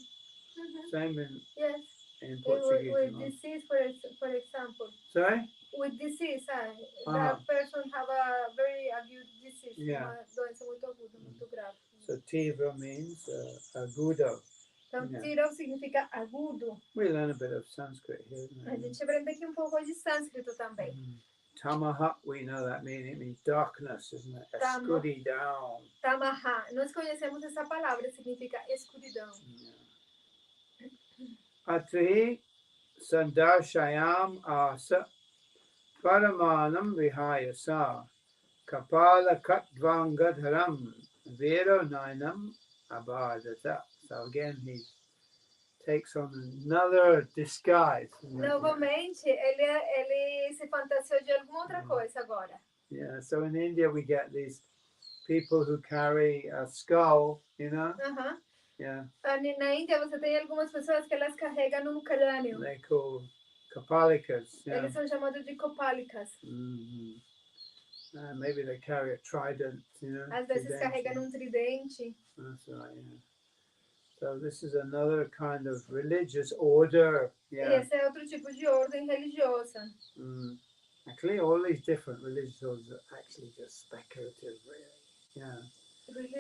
Same in Portuguese. With disease, for example. Sorry? With disease, that person have a very acute disease. Uma doença muito aguda, muito grave. So tivra means agudo. Então, tivra significa agudo. We learn a bit of Sanskrit here, isn't it? A gente aprende aqui pouco de sânscrito também. Tamaha, we know that means darkness, isn't it? Escuridão. Tamaha, nós conhecemos essa palavra, significa escuridão. Atri sandarshayam asa paramanam vihayasa kapala katvangadharam vero nainam abhadata. So again, he takes on another disguise. Novamente, ele se fantasiou de alguma outra coisa agora. Yeah, so in India we get these people who carry a skull, Yeah. Na Índia você tem algumas pessoas que elas carregam num crânio. They call Kapalikas. Yeah. Eles são chamados de Kopalikas. Maybe they carry a trident, you know. Às vezes carregam um tridente. That's right, yeah. So this is another kind of religious order. E Yeah. esse é outro tipo de ordem religiosa. Actually, all these different religious orders are actually just speculative, really. Yeah.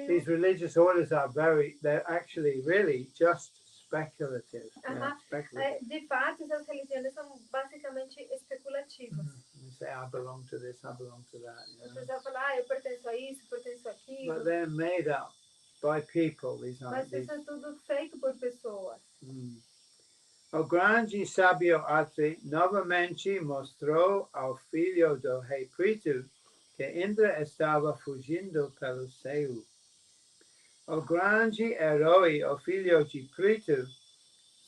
These religious orders are they're actually really just speculative. Yeah, speculative. De fato, essas religiões são basicamente especulativas. You say, I belong to this, I belong to that. As pessoas falam, eu pertenço a isso, pertenço a aquilo. But they're made up by people. Mas isso é tudo feito por pessoas. O grande sábio Atri novamente mostrou ao filho do rei Pritu que Indra estava fugindo pelo céu. O grande herói, o filho de Pritu,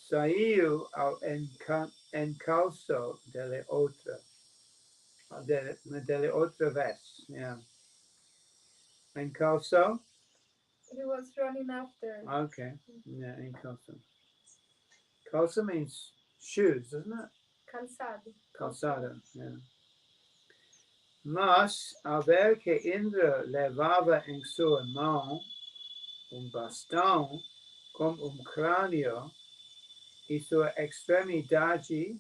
saiu ao encalço dele outra vez. Yeah. Encalço? He was running after. Okay. Yeah, encalço. Calça means shoes, doesn't it? Calçado. Calçado, yeah. Mas, ao ver que Indra levava em sua mão bastão com crânio e sua extremidade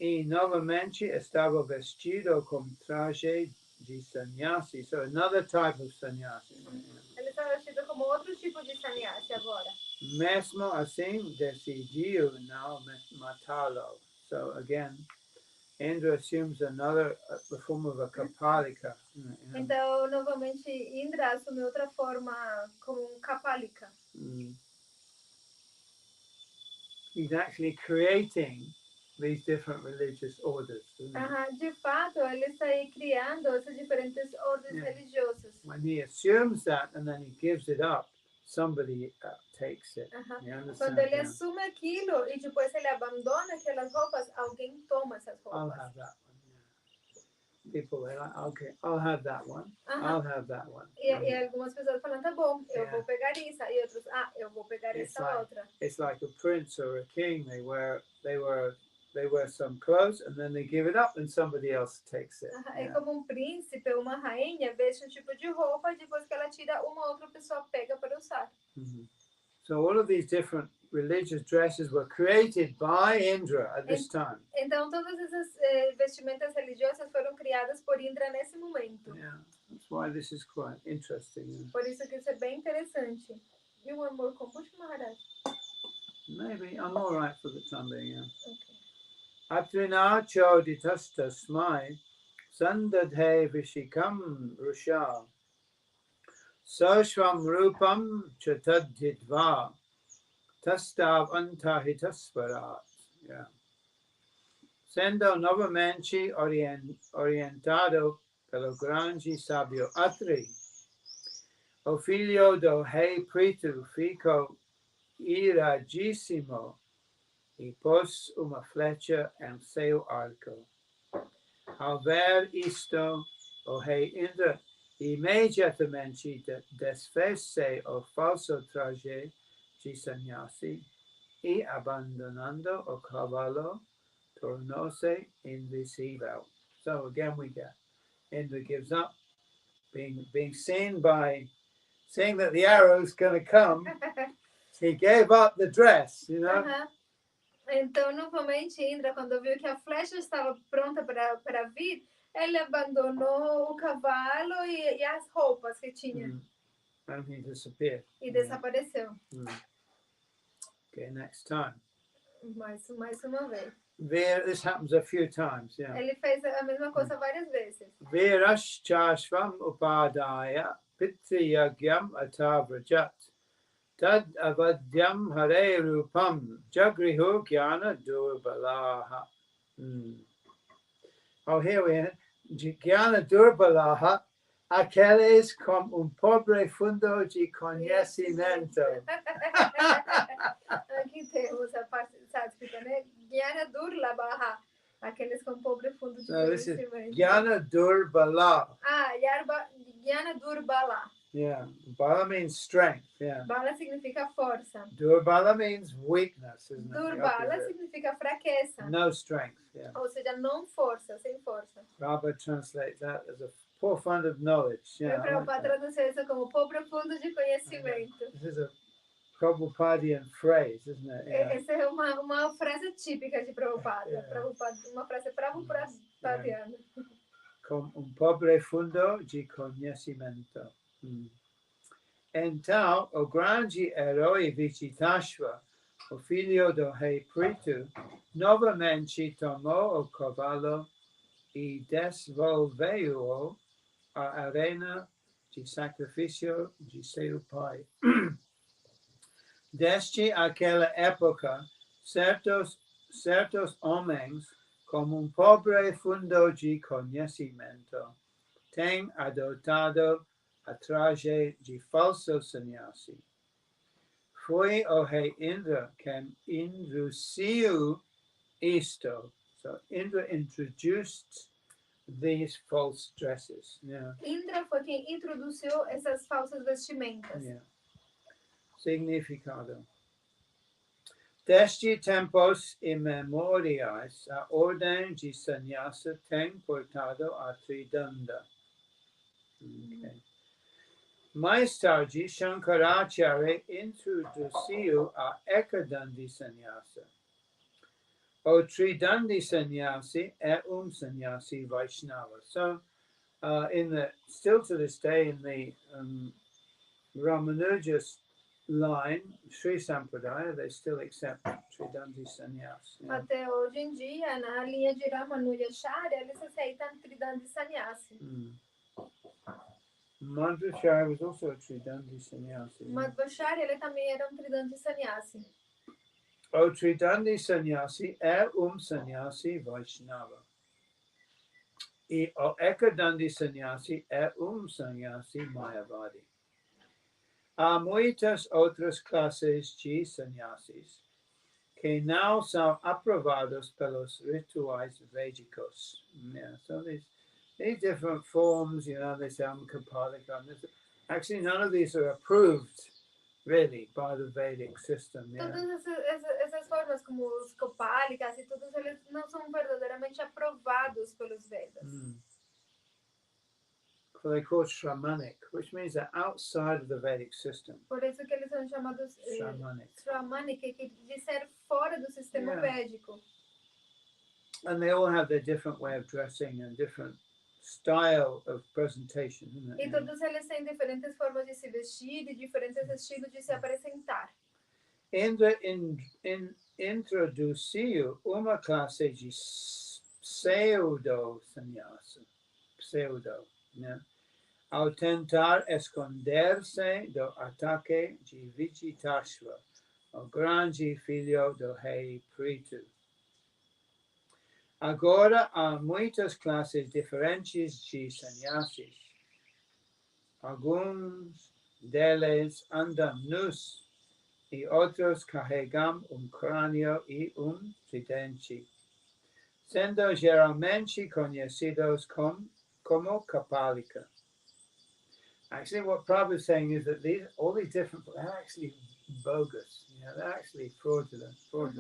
e novamente estava vestido com traje de sannyasi. So another type of sannyasi. Ele estava vestido como outro tipo de sannyasi agora. Mesmo assim, decidiu não matá-lo. So again, Indra assumes the form of a kapalika. Então, novamente, Indra assume outra forma como kapalika. He's actually creating these different religious orders. De fato, ele está aí criando essas diferentes ordens religiosas. When he assumes that and then he gives it up, somebody takes it. Quando ele assume aquilo e depois ele abandona aquelas roupas, alguém toma essas roupas. I'll have that one. Yeah. People are like, okay, I'll have that one. I'll have that one. E algumas pessoas falam, tá bom, eu vou pegar isso. E outros, eu vou pegar essa outra. It's like a prince or a king. They wear some clothes and then they give it up and somebody else takes it. É como príncipe ou uma rainha veste um tipo de roupa, depois que ela tira, uma outra pessoa pega para usar. So all of these different religious dresses were created by Indra at this time. Então todas essas vestimentas religiosas foram criadas por Indra nesse momento. Yeah, that's why this is quite interesting. Por isso que isso é bem interessante. You want more kombucha, Maharaj? Maybe I'm all right for the time being. Yeah. Okay. Atrina choditashtasmai sandadhe vishikam rusha sashvam rupam chatadhidva tastav antahitasvarat. Yeah. Sendo novamente orientado pelo grande sábio Atri, o filho do rei Pritu ficou iradíssimo e pôs uma flecha em seu arco. Ao ver isto, o rei Indra imediatamente desfez-se o falso traje de sannyasi e, abandonando o cavalo, tornou-se invisível. So again we get Indra gives up being seen by seeing that the arrow's going to come. He gave up the dress, you know. Então, novamente, Indra, quando viu que a flecha estava pronta para vir, ele abandonou o cavalo e as roupas que tinha. And he disappeared. E desapareceu. Okay, next time. Mais uma vez. This happens a few times, yeah. Ele fez a mesma coisa várias vezes. Viraschashvam upadaya pitriyagyam atavrajat. Tad avadyam hare rupam jagrihu jnana durbalaha. Oh, here we are. Jnana durbalaha, aqueles com pobre fundo de conhecimento. Aqui temos a parte, está escrito, né? Jnana durbalaha, aqueles com pobre fundo de conhecimento. Jnana durbala. Jnana durbala. Yeah. Bala means strength. Yeah. Bala significa força. Durbala means weakness, isn't it? The Durbala opposite. significa fraqueza. No strength. Yeah. Ou seja, não força, sem força. Prabhupada translates that as a poor fund of knowledge. E Yeah. o Prabhupada traduziu isso como pobre fundo de conhecimento. This is a Prabhupadian phrase, isn't it? Yeah. Essa é uma frase típica de Prabhupada. Yeah. Uma frase prabhupadiana. Com pobre fundo de conhecimento. Então, o grande herói Vichitashva, o filho do rei Pritu, novamente tomou o cavalo e devolveu-o à arena de sacrifício de seu pai. Desde aquela época, certos homens, como pobre fundo de conhecimento, têm adotado a traje de falso sannyasi. Foi o rei Indra quem introduziu isto. So Indra introduced these false dresses. Yeah. Indra foi quem introduziu essas falsas vestimentas. Yeah. Significado. Desde tempos imemoriais, a ordem de sannyasa tem portado a tridanda. Okay. Mais tarde, Shankaracharya introduziu a Ekadandi Sannyasa. O Tridandi Sannyasi é sannyasi Vaishnava. So, still to this day, in the Ramanuja line, Sri Sampradaya, they still accept Tridandi Sannyas. Yeah. Até hoje em dia, na linha de Ramanujacharya, eles aceitam Tridandi Sannyasi. Madhvacharya was also a Tridandi Sannyasi. Madhvacharya, ele também era Tridandi Sannyasi. O Tridandi Sannyasi é sannyasi Vaishnava. E o Ekadandi Sannyasi é sannyasi Mayavadi. Há muitas outras classes de sannyasis que não são aprovados pelos rituais védicos. Yeah, so these different forms, they sound Kapalika. Actually, none of these are approved, really, by the Vedic system. Yeah. Todas essas formas, como os Kapalikas e todos eles não são verdadeiramente aprovados pelos Vedas. So they call Shramanic, which means they're outside of the Vedic system. Por isso que eles são chamados Shramanic, que de ser fora do sistema védico. And they all have their different way of dressing and different style of presentation. Isn't it? E todos eles têm diferentes formas de se vestir e diferentes estilos de se apresentar. Indra introduziu uma classe de pseudo-sannyasa. Né? Ao tentar esconder-se do ataque de Vichitashva, o grande filho do rei Pritu. Agora há muitas classes diferentes de sannyasis. Alguns deles andam nus e outros carregam crânio e tridente, sendo geralmente conhecidos como Kapalika. Actually, what Prabhupada is saying is that all these different, they're actually bogus. They're actually fraudulent. O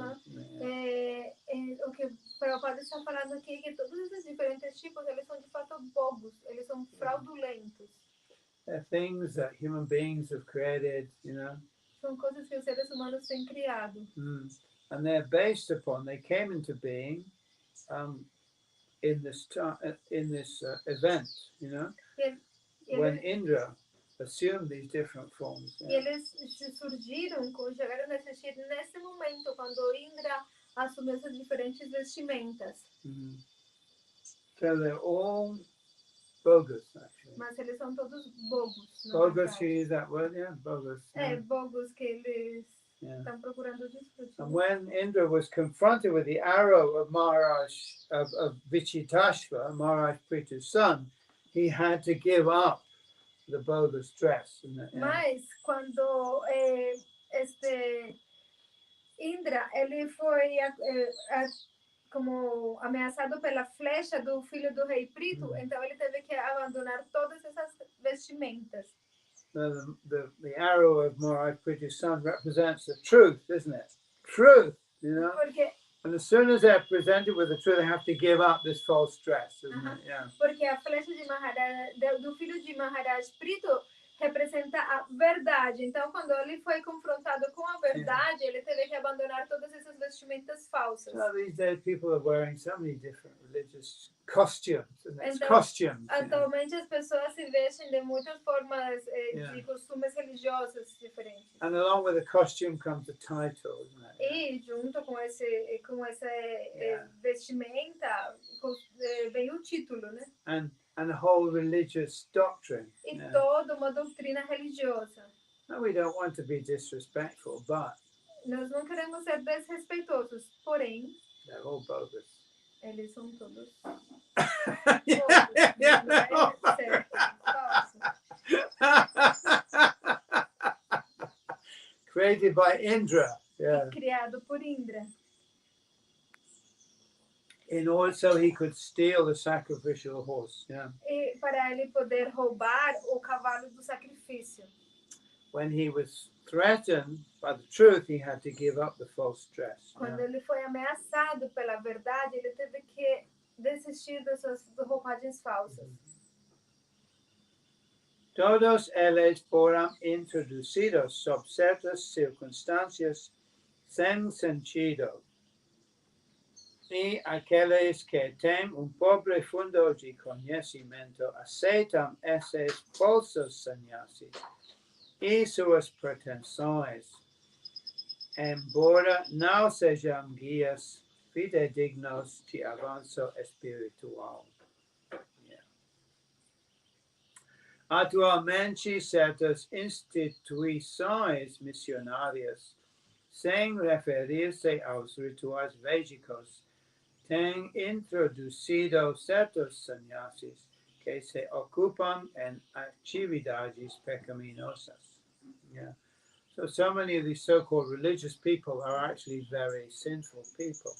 que Prabhupada está falando aqui é que todos esses diferentes tipos, eles são de fato bobos, eles são fraudulentos. They're things that human beings have created, São coisas que os seres humanos têm criado. And they're based upon, they came into being in this event, when Indra assumed these different forms. E eles surgiram, chegaram a existir nesse momento, quando Indra assumiu essas diferentes vestimentas. So they're all bogus, actually. Mas eles são todos bobos. Bogus, you use that word, yeah? Bogus. Bobos que eles estão procurando discutir. And when Indra was confronted with the arrow of Maharaj, of Vichitashva, Maharaj Pritu's son, he had to give up the bogus dress. Mas quando Indra, ele foi como ameaçado pela flecha do filho do rei Pritu, então ele teve que abandonar todas essas vestimentas. the arrow of Maharaj Prithu's son represents the truth, isn't it? Truth, you know. Porque, And as soon as they're presented with the truth, they have to give up this false dress, isn't it? Yeah. porque a flecha de Maharaj, do filho de Maharaj Prithu representa a verdade. Então, quando ele foi confrontado com a verdade, ele teve que abandonar todas essas vestimentas falsas. So these days people are wearing so many different religious costumes, isn't it? It's Então, costumes. atualmente as pessoas se vestem de muitas formas de costumes religiosos diferentes. And along with the costume comes a title, isn't it? E junto com essa vestimenta vem o título, né? And the whole religious doctrine. E toda uma doutrina religiosa. No, we don't want to be disrespectful, but nós não queremos ser desrespeitosos, porém, they're all bogus. Eles são todos created by Indra. Yeah. Criado por Indra. In order so he could steal the sacrificial horse. Yeah. E para ele poder roubar o cavalo do sacrifício. When he was threatened by the truth, he had to give up the false dress. Quando ele foi ameaçado pela verdade, ele teve que desistir das suas roupagens falsas. Todos eles foram introducidos sob certas circunstâncias sem sentido. E aqueles que têm pobre fundo de conhecimento aceitam esses falsos sannyasis e suas pretensões, embora não sejam guias fidedignos de avanço espiritual. Yeah. Atualmente, certas instituições missionárias, sem referir-se aos rituais védicos, têm introduzido certos sannyasis que se ocupam em atividades pecaminosas. Yeah. So many of these so-called religious people are actually very sinful people.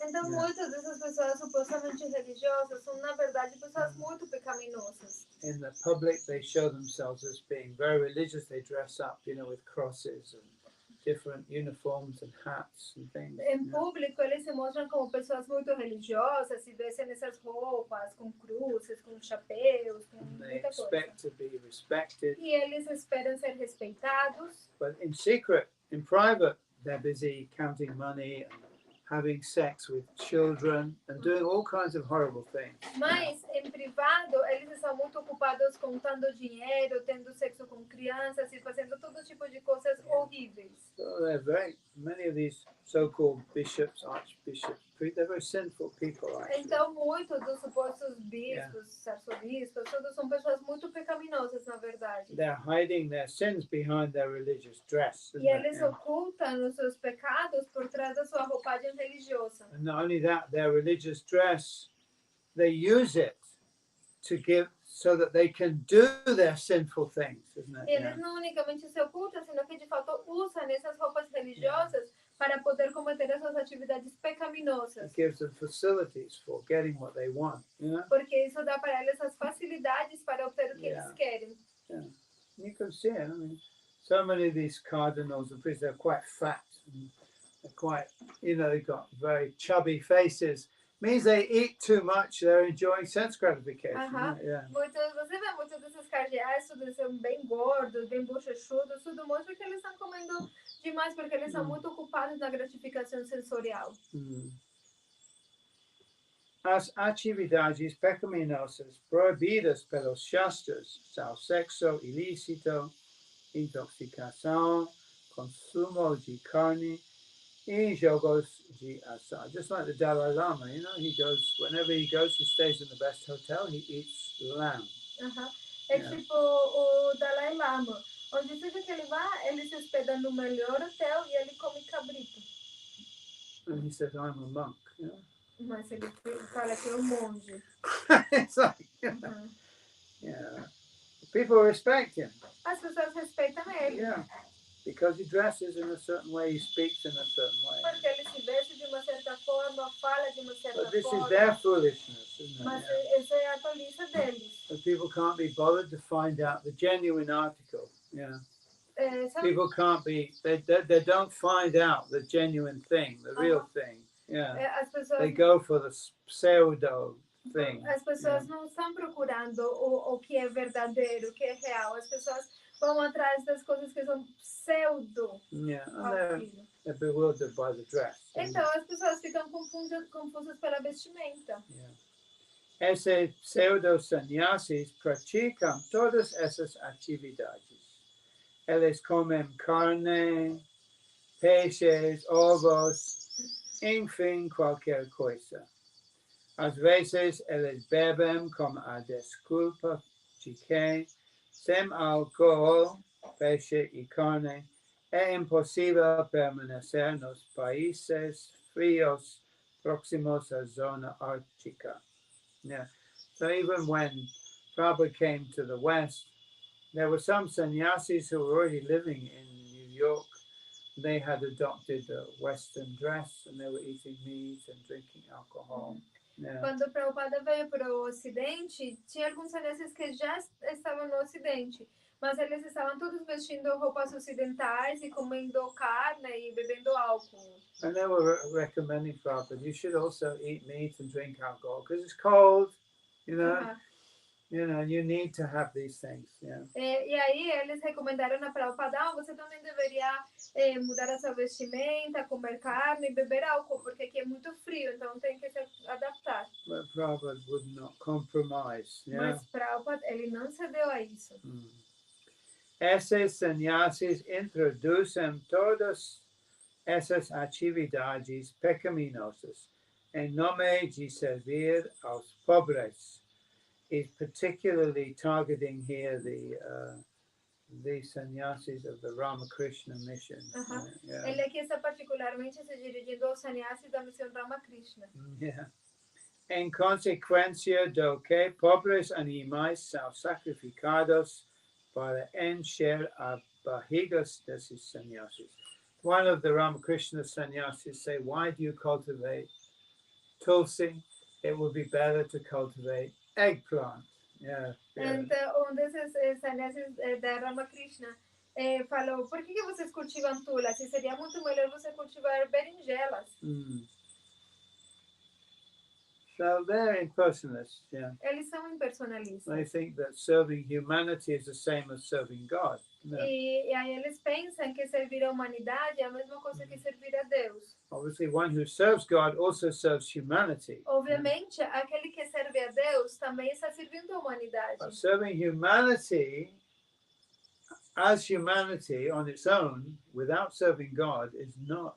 Então, muitas dessas pessoas supostamente religiosas são, na verdade, pessoas muito pecaminosas. In the public, they show themselves as being very religious. They dress up, with crosses and different uniforms and hats and things. Em público, eles se mostram como pessoas muito religiosas, se vestem nessas roupas, com cruzes, com chapéus, com muita coisa. They expect to be respected. E eles esperam ser respeitados. But in secret, in private, they're busy counting money and having sex with children and doing all kinds of horrible things. Mas, em privado, eles estão muito ocupados contando dinheiro, tendo sexo com crianças e fazendo todo tipo de coisas horríveis. So many of these so-called bishops, archbishops, they're very sinful people, actually. Então, muitos dos supostos bispos, arcebispos, todos são pessoas muito pecaminosas, na verdade. They're hiding their sins behind their religious dress. E eles ocultam os seus pecados por trás da sua roupagem religiosa. And not only that, their religious dress, they use it to give so that they can do their sinful things, isn't it? Eles não unicamente se ocultam, senão que de fato usam essas roupas religiosas para poder cometer as suas atividades pecaminosas. It gives them facilities for getting what they want, Porque isso dá para eles as facilidades para obter o que eles querem. Yeah. You can see it. So many of these cardinals and priests, they're quite fat. They're quite, they've got very chubby faces. Means they eat too much, they're enjoying sense gratification. Yeah. Você vê muitos desses cardeais, todos são bem gordos, bem bochechudos, tudo mostra que eles estão comendo demais, porque eles são muito ocupados na gratificação sensorial. As atividades pecaminosas proibidas pelos shastras são sexo ilícito, intoxicação, consumo de carne, e jogos de azar. Just like the Dalai Lama, whenever he goes, he stays in the best hotel, he eats lamb. É tipo o Dalai Lama. Onde seja que ele vá, ele se hospeda no melhor hotel e ele come cabrito. And he says, I'm a monk. Mas ele fala que é um monge. It's like, people respect him. As pessoas respeitam ele. Yeah. Because he dresses in a certain way, he speaks in a certain way. Porque ele se veste de uma certa forma, fala de uma certa But this forma. is their foolishness, isn't it? Mas essa é a tolice deles. But people can't be bothered to find out the genuine article. Yeah. Sabe? People can't be, they don't find out the genuine thing, the real thing. Yeah. As pessoas, They go for the pseudo thing. as pessoas não estão procurando o que é verdadeiro, o que é real. As pessoas vão atrás das coisas que são pseudo. Yeah, and they're bewildered by the dress. Então as pessoas ficam confusas pela vestimenta. Yeah. Esses pseudo sannyasis praticam todas essas atividades. Eles comem carne, peixes, ovos, enfim, qualquer coisa. Às vezes eles bebem com a desculpa de que, sem álcool, peixe e carne, é impossível permanecer nos países frios próximos à zona ártica. Yeah. So even when Prabhupada came to the West, there were some sannyasis who were already living in New York. They had adopted a Western dress and they were eating meat and drinking alcohol. Yeah. Quando Prabhupada veio para o Ocidente, tinha alguns sannyasis que já estavam no Ocidente, mas eles estavam todos vestindo roupas ocidentais e comendo carne e bebendo álcool. And they were recommending Prabhupada, you should also eat meat and drink alcohol because it's cold, you know. You know, you need to have these things. Yeah. E aí eles recomendaram na Prabhupada, você também deveria mudar a sua vestimenta, comer carne e beber álcool, porque aqui é muito frio, então tem que se adaptar. But Prabhupada would not compromise. Yeah? Mas Prabhupada, ele não cedeu a isso. Esses sannyasis introduzem todas essas atividades pecaminosas em nome de servir aos pobres. Is particularly targeting here the sannyasis of the Ramakrishna mission. Yeah. Ele aqui está particularmente se dirigindo aos sannyasis da missão Ramakrishna. Yeah. Em consequência do que pobres animais são sacrificados para encher as barrigas desses sannyasis. One of the Ramakrishna sannyasis say, why do you cultivate tulsi? It would be better to cultivate eggplant. Yeah. Então, um desses sannyasis da Ramakrishna falou, por que vocês cultivam tula? Se seria muito melhor você cultivar berinjelas. So they're impersonalists, yeah. Eles são impersonalistas. They think that serving humanity is the same as serving God. No. E aí eles pensam que servir a humanidade é a mesma coisa que servir a Deus. Obviously, one who serves God also serves humanity. Obviamente, aquele que serve a Deus também está servindo a humanidade. But serving humanity as humanity on its own, without serving God, is not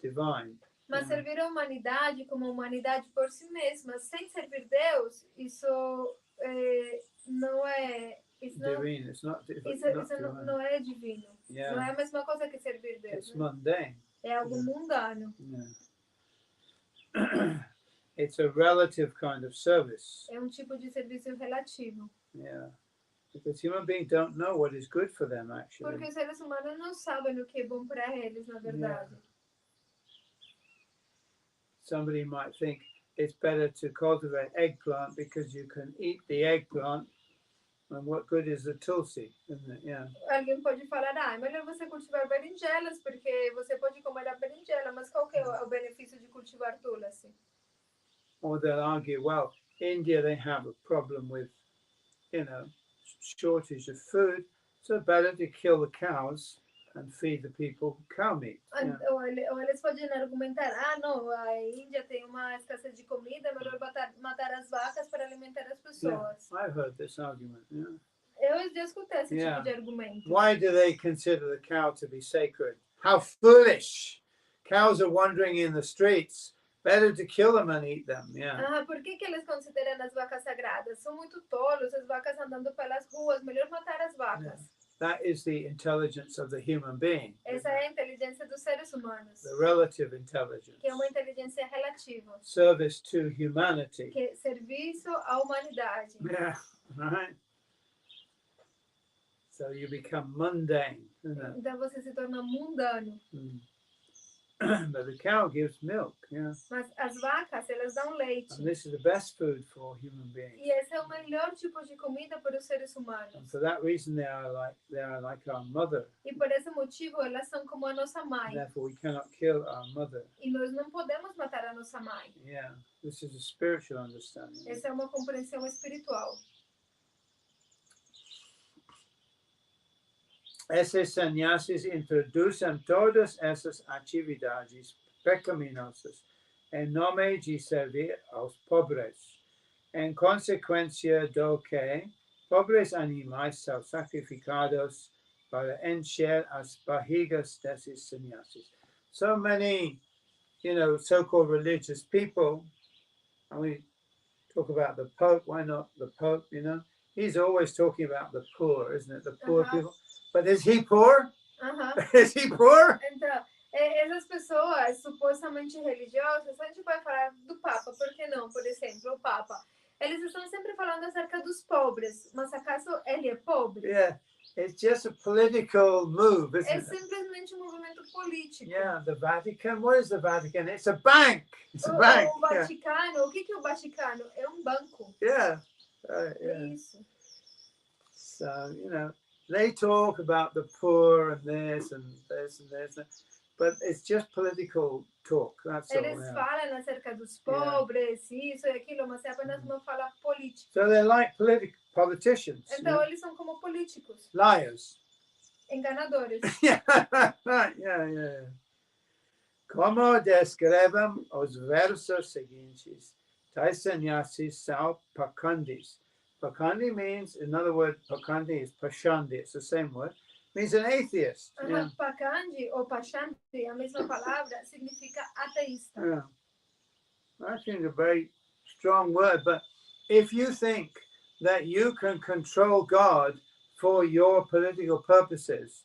divine. Mas servir a humanidade como humanidade por si mesma, sem servir Deus, isso não é... Isso não, divine. It's not, não é divino. Yeah. Não é a mesma coisa que servir Deus. It's mundane. É algo mundano. Yeah. It's a relative kind of service. É tipo de serviço relativo. Yeah. Because human beings don't know what is good for them, actually. Porque os seres humanos não sabem o que é bom para eles, na verdade. Yeah. Somebody might think it's better to cultivate eggplant because you can eat the eggplant, and what good is the tulsi, isn't it? Yeah. Alguém pode falar, é melhor você cultivar berinjelas, porque você pode comer a berinjela, mas qual que é o benefício de cultivar tulsi? Or they'll argue, well, India, they have a problem with, shortage of food, so better to kill the cows and feed the people cow meat. Yeah. Ou eles podem argumentar, não, a Índia tem uma escassez de comida, é melhor matar as vacas para alimentar as pessoas. Yeah, I've heard this argument. Yeah. Eu já escutei esse tipo de argumento. Why do they consider the cow to be sacred? How foolish! Cows are wandering in the streets. Better to kill them and eat them. Yeah. Por que eles consideram as vacas sagradas? São muito tolos, as vacas andando pelas ruas, melhor matar as vacas. Yeah. That is the intelligence of the human being. Essa é a inteligência dos seres humanos. The relative intelligence. Que é uma inteligência relativa. Service to humanity. Que é serviço à humanidade. Yeah, right. So you become mundane. Então você se torna mundano. but the cow gives milk. Yeah. Mas as vacas, elas dão leite. And this is the best food for human beings. E esse é o melhor tipo de comida para os seres And humanos. for that reason, they are like our mother. E por esse motivo, elas são como a nossa mãe. Therefore, we cannot kill our mother. E nós não podemos matar a nossa mãe. Yeah, this is a spiritual understanding. Essa é uma compreensão espiritual. Esses sannyasis introduzem todas essas atividades pecaminosas em nome de servir aos pobres, em consequência do que pobres animais são sacrificados para encher as barrigas desses sannyasis. So many, so-called religious people, and we talk about the Pope, why not the Pope, He's always talking about the poor, isn't it? The poor people. But is he poor? Is he poor? Então, essas pessoas supostamente religiosas, a gente vai falar do Papa, por que não? Por exemplo, o Papa. Eles estão sempre falando acerca dos pobres, mas acaso ele é pobre? Yeah, it's just a political move, isn't É it? simplesmente um movimento político. Yeah, the Vatican. What is the Vatican? It's a bank. It's a bank. O Vaticano, o que é o Vaticano? É um banco. Yeah. É Yeah. isso. So, they talk about the poor and this and this and this, but it's just political talk. That's all. Eles Yeah. falam acerca dos pobres, isso e aquilo, mas é apenas uma fala política. So they're like politicians. Então, eles são como políticos, Liars. enganadores. Yeah. Yeah. Como descrevem os versos seguintes, tais sannyasis são pakandis. Pakandi means, another word, pakandi is pashandi, it's the same word, means an atheist. Yeah. Pakandi ou pachanti, a mesma palavra, significa ateísta. Yeah. I think a very strong word, but if you think that you can control God for your political purposes,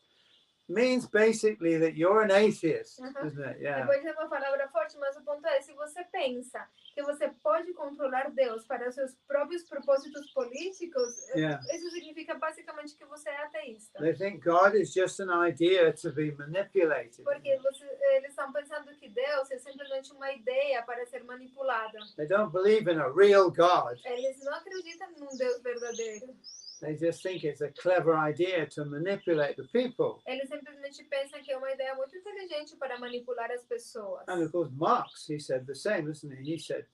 means basically that you're an atheist, isn't it? Yeah. Depois é uma palavra forte, mas o ponto é, se você pensa que você pode controlar Deus para os seus próprios propósitos políticos, isso significa basicamente que você é ateísta. They think God is just an idea to be manipulated. Porque eles estão pensando que Deus é simplesmente uma ideia para ser manipulada. They don't believe in a real God. Eles não acreditam num Deus verdadeiro. They just think it's a clever idea to manipulate the people. Eles simplesmente pensam que é uma ideia muito inteligente para manipular as pessoas. And of course, Marx, he said the same, isn't he? He said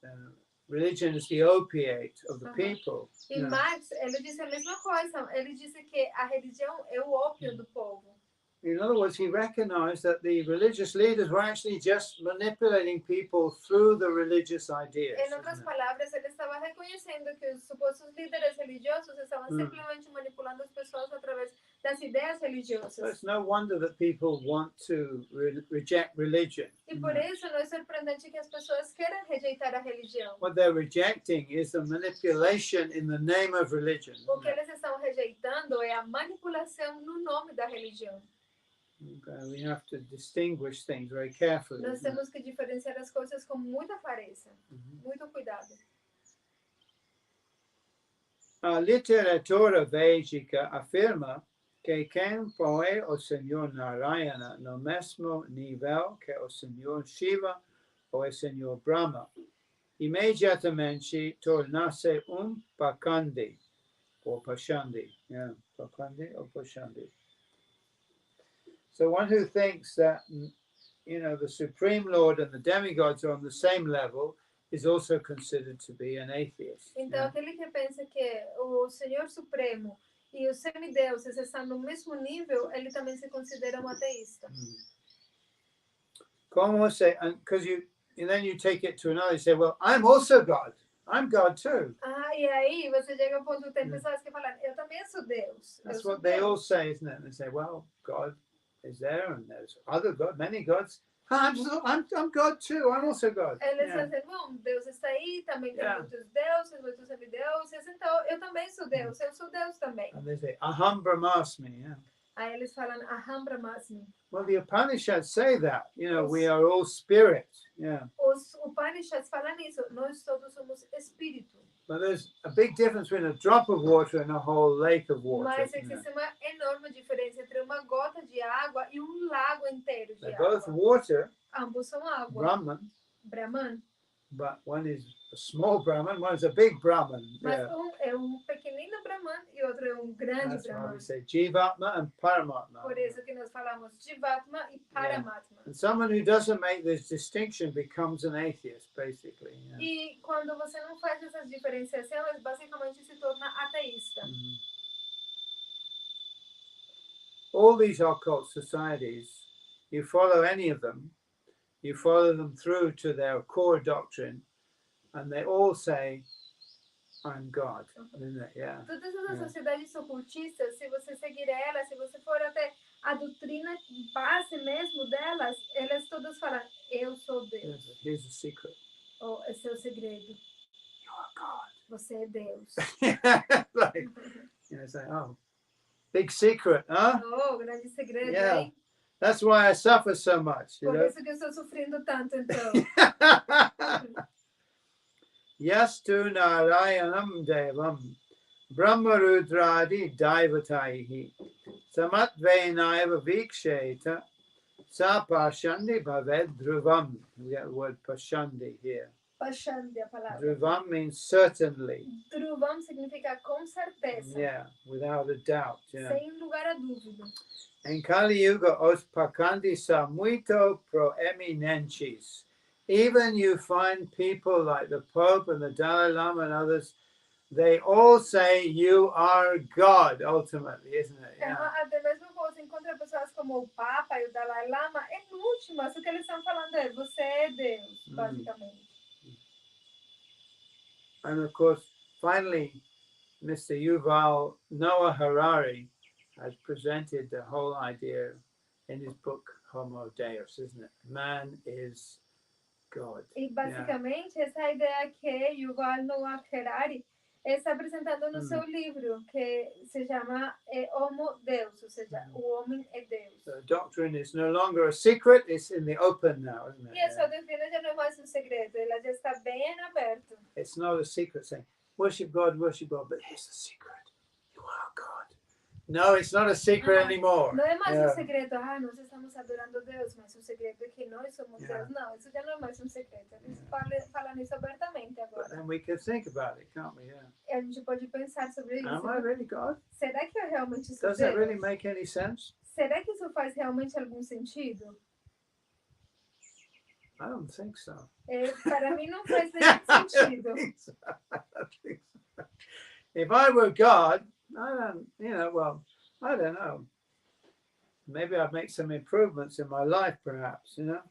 religion is the opiate of the people. E Marx, ele disse a mesma coisa. Ele disse que a religião é o ópio do povo. In other words, he recognized that the religious leaders were actually just manipulating people through the religious ideas. Em outras palavras, ele estava reconhecendo que os supostos líderes religiosos estavam simplesmente manipulando as pessoas através das ideias religiosas. So it's no wonder that people want to reject religion. E por isso não é surpreendente que as pessoas queiram rejeitar a religião. What they're rejecting is the manipulation in the name of religion. O que eles estão rejeitando é a manipulação no nome da religião. Okay, we have to distinguish things very carefully. Nós temos que diferenciar as coisas com muita clareza, muito cuidado. A literatura védica afirma que quem põe o Senhor Narayana no mesmo nível que o Senhor Shiva ou o Senhor Brahma, imediatamente torna-se pakandi ou pashandi. Yeah, pakandi or pashandi. So one who thinks that, the Supreme Lord and the demigods are on the same level is also considered to be an atheist. Então, aquele que pensa que o Senhor Supremo e os semideuses estão no mesmo nível, ele também se considera um ateísta. Como say, because and then you take it to another, you say, well, I'm also God. I'm God too. E aí você chega ao ponto, tem pessoas que falam, eu também sou Deus. That's what they all say, isn't it? They say, well, God is there and there's other God, many gods. I'm God too. I'm also God. Eles dizem, bom, Deus está aí, também tem muitos deuses, muitos semideuses, então eu também sou Deus, eu sou Deus também. And they say, Aham Brahmasmi. Yeah. Aí eles falam, Aham Brahmasmi. Well, the Upanishads say that, we are all spirit. Yeah. Os Upanishads falam isso, nós todos somos espírito. But there's a big difference between a drop of water and a whole lake of water. Mas existe uma enorme diferença entre uma gota de água e um lago inteiro de They're água. both water. Ambos são água. Brahman, Brahman. but one is a small Brahman, one is a big Brahman. Mas Yeah. um é pequenino Brahman e outro é grande That's why Brahman. we say Jivatma and Paramatma. Por isso que nós falamos Jivatma e Paramatma. And someone who doesn't make this distinction becomes an atheist, basically. Yeah. E quando você não faz essas diferenciações, basicamente se torna ateísta. All these occult societies, you follow any of them, you follow them through to their core doctrine, and they all say, I'm God. Isn't it? Yeah. Todas essas sociedades ocultistas, se você seguir elas, se você for até a doutrina base mesmo delas, elas todas falam, eu sou Deus. Here's the secret. Oh, esse é o segredo. You are God. Você é Deus. Like, it's like, oh, big secret, huh? Oh, grande segredo, Yeah. hein? That's why I suffer so much. You Por know? isso que eu estou sofrendo tanto, então. Yastu Narayanam Devam Brahmarudradi Daivataihi Samatvainaiva Viksheta Sa Pashandi Bhaved Dhruvam. We get the word Pashandi here. Pashandi, a palavra. Dhruvam means certainly. Dhruvam significa com certeza. Yeah, without a doubt. Yeah. Sem lugar a dúvida. En Kali Yuga os pakandi sa muito proeminentes. Even you find people like the Pope and the Dalai Lama and others, they all say you are God, ultimately, isn't it? Yeah. Até mesmo quando você encontra pessoas como o Papa e o Dalai Lama, em últimas, o que eles estão falando é, você é Deus, basicamente. And of course, finally, Mr. Yuval Noah Harari has presented the whole idea in his book Homo Deus, isn't it? Man is God. E basicamente essa ideia que Yuval Noah Harari está apresentando no seu livro, que se chama Homo Deus, ou seja, o homem é Deus. The doctrine is no longer a secret, it's in the open now, isn't it? E essa doutrina já não é mais um segredo, ela já está bem aberta. It's not a secret saying, worship God, but here's the secret. You are God. No, it's not a secret anymore. Não é mais um segredo, nós estamos adorando Deus, mas o segredo é que nós somos Deus. Não, isso já não é mais um segredo. Eles falam isso abertamente agora. But then we can think about it, can't we? Yeah. E a gente pode pensar sobre isso. Am I really God? Será que eu realmente sou Does Deus? that really make any sense? Será que isso faz realmente algum sentido? I don't think so. Para mim não faz nenhum sentido. I don't think so. If I were God, I don't know. Maybe I'd make some improvements in my life, perhaps, you know?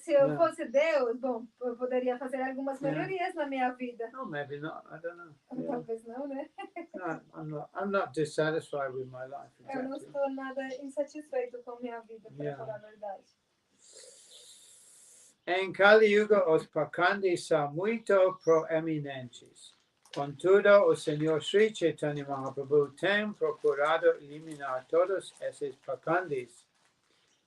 Se eu fosse Deus, bom, eu poderia fazer algumas melhorias na minha vida. No, maybe not. I don't know. Yeah. Talvez não, né? No, I'm not dissatisfied with my life. Exactly. Eu não estou nada insatisfeito com minha vida, para falar a verdade. Em Kali Yuga os pacandes são muito proeminentes. Contudo, o Senhor Sri Chaitanya Mahaprabhu tem procurado eliminar todos esses pacandes,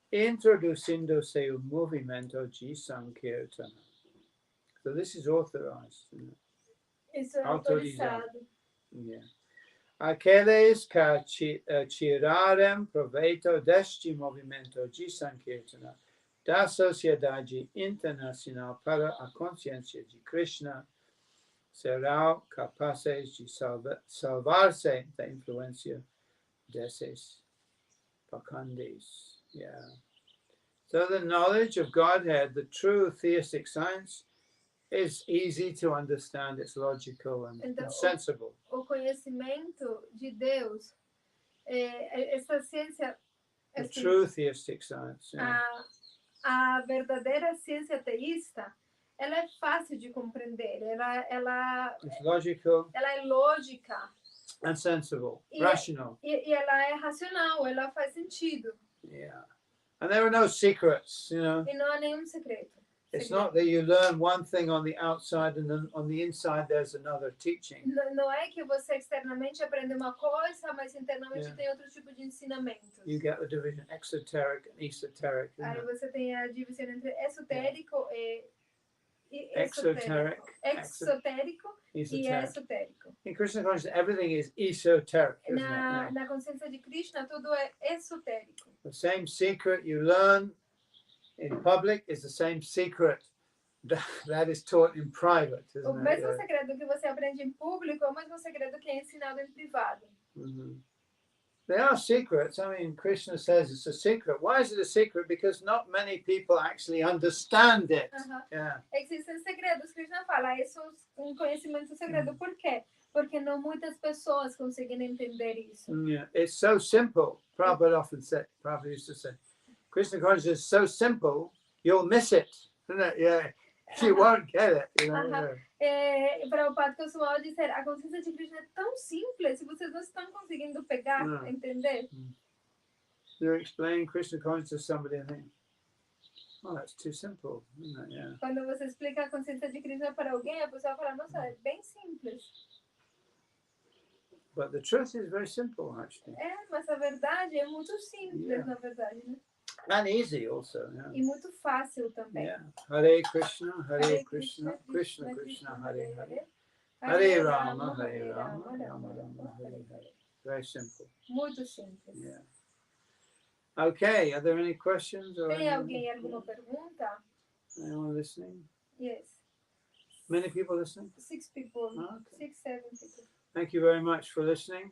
introduzindo seu movimento de Sankirtana. So this is authorized. Isso é autorizado. Yeah. Aqueles que tirarem proveito deste movimento de Sankirtana da Sociedade Internacional para a Consciência de Krishna serão capazes de salvar-se da influência desses pacandes. Yeah. So the knowledge of Godhead, the true theistic science, is easy to understand. It's logical and sensible. O conhecimento de Deus, essa ciência, The true theistic science. Yeah. A verdadeira ciência teísta, ela é fácil de compreender. It's logical. Ela é lógica. And sensible, rational. E ela é racional, ela faz sentido. Yeah. And there are no secrets, you know. E não há nenhum segredo. It's not that you learn one thing on the outside and then on the inside there's another teaching. Não é que você externamente aprende uma coisa, mas internamente tem outro tipo de ensinamento. You get the division exoteric and esoteric. Aí você tem a divisão entre esotérico e exotérico e esotérico. In Krishna consciousness, everything is esoteric, isn't it? Na consciência de Krishna, tudo é esotérico. The same secret you learn in public is the same secret that is taught in private, O isn't it? mesmo Yeah. segredo que você aprende em público é o mesmo segredo que é ensinado em privado. Mhm. They are secrets. I mean, Krishna says it's a secret. Why is it a secret? Because not many people actually understand it. Yeah. Existem segredos, Krishna fala, isso é um conhecimento segredo. Por quê? Porque não muitas pessoas conseguem entender isso. Yeah. It's so simple. Prabhupada used to say, Krishna consciousness is so simple, you'll miss it. Isn't it? Yeah. You won't get it. You know? Prabhupada costumava dizer, a consciência de Krishna é tão simples, se vocês não estão conseguindo pegar, entender. You're explaining Krishna consciousness to somebody and think, oh, that's too simple, isn't it? Yeah. Quando você explica a consciência de Krishna para alguém, a pessoa fala, nossa, é bem simples. But the truth is very simple, actually. Mas a verdade é muito simples, na verdade, né? And easy also. Yeah. E muito fácil também. Yeah. Hare Krishna, Krishna, Krishna, Hare Hare. Hare Rama, Rama Rama, Hare Hare. Very simple. Muito simples. Yeah. Okay, are there any questions? Or Tem alguém alguma pergunta? anyone listening? Yes. Many people listening? 6 people. Oh, okay. 6, 7 people. Thank you very much for listening.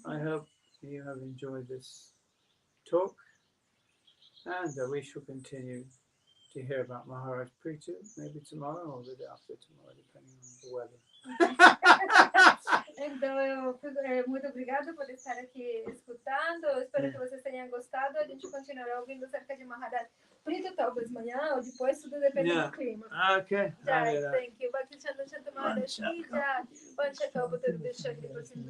I hope you have enjoyed this talk. And we shall continue to hear about Maharaj Pretu, maybe tomorrow or the day after tomorrow, depending on the weather. Então, muito obrigada por estar aqui escutando. Eu espero que vocês tenham gostado. A gente continuará ouvindo acerca de Maharaj Pretu, talvez amanhã ou depois, tudo depende do clima. Okay. Jai, thank you. Bhakti Shanto Maharaj Ki Jai. Vancha Kalpa Tarubhishya Kripa Sindhu.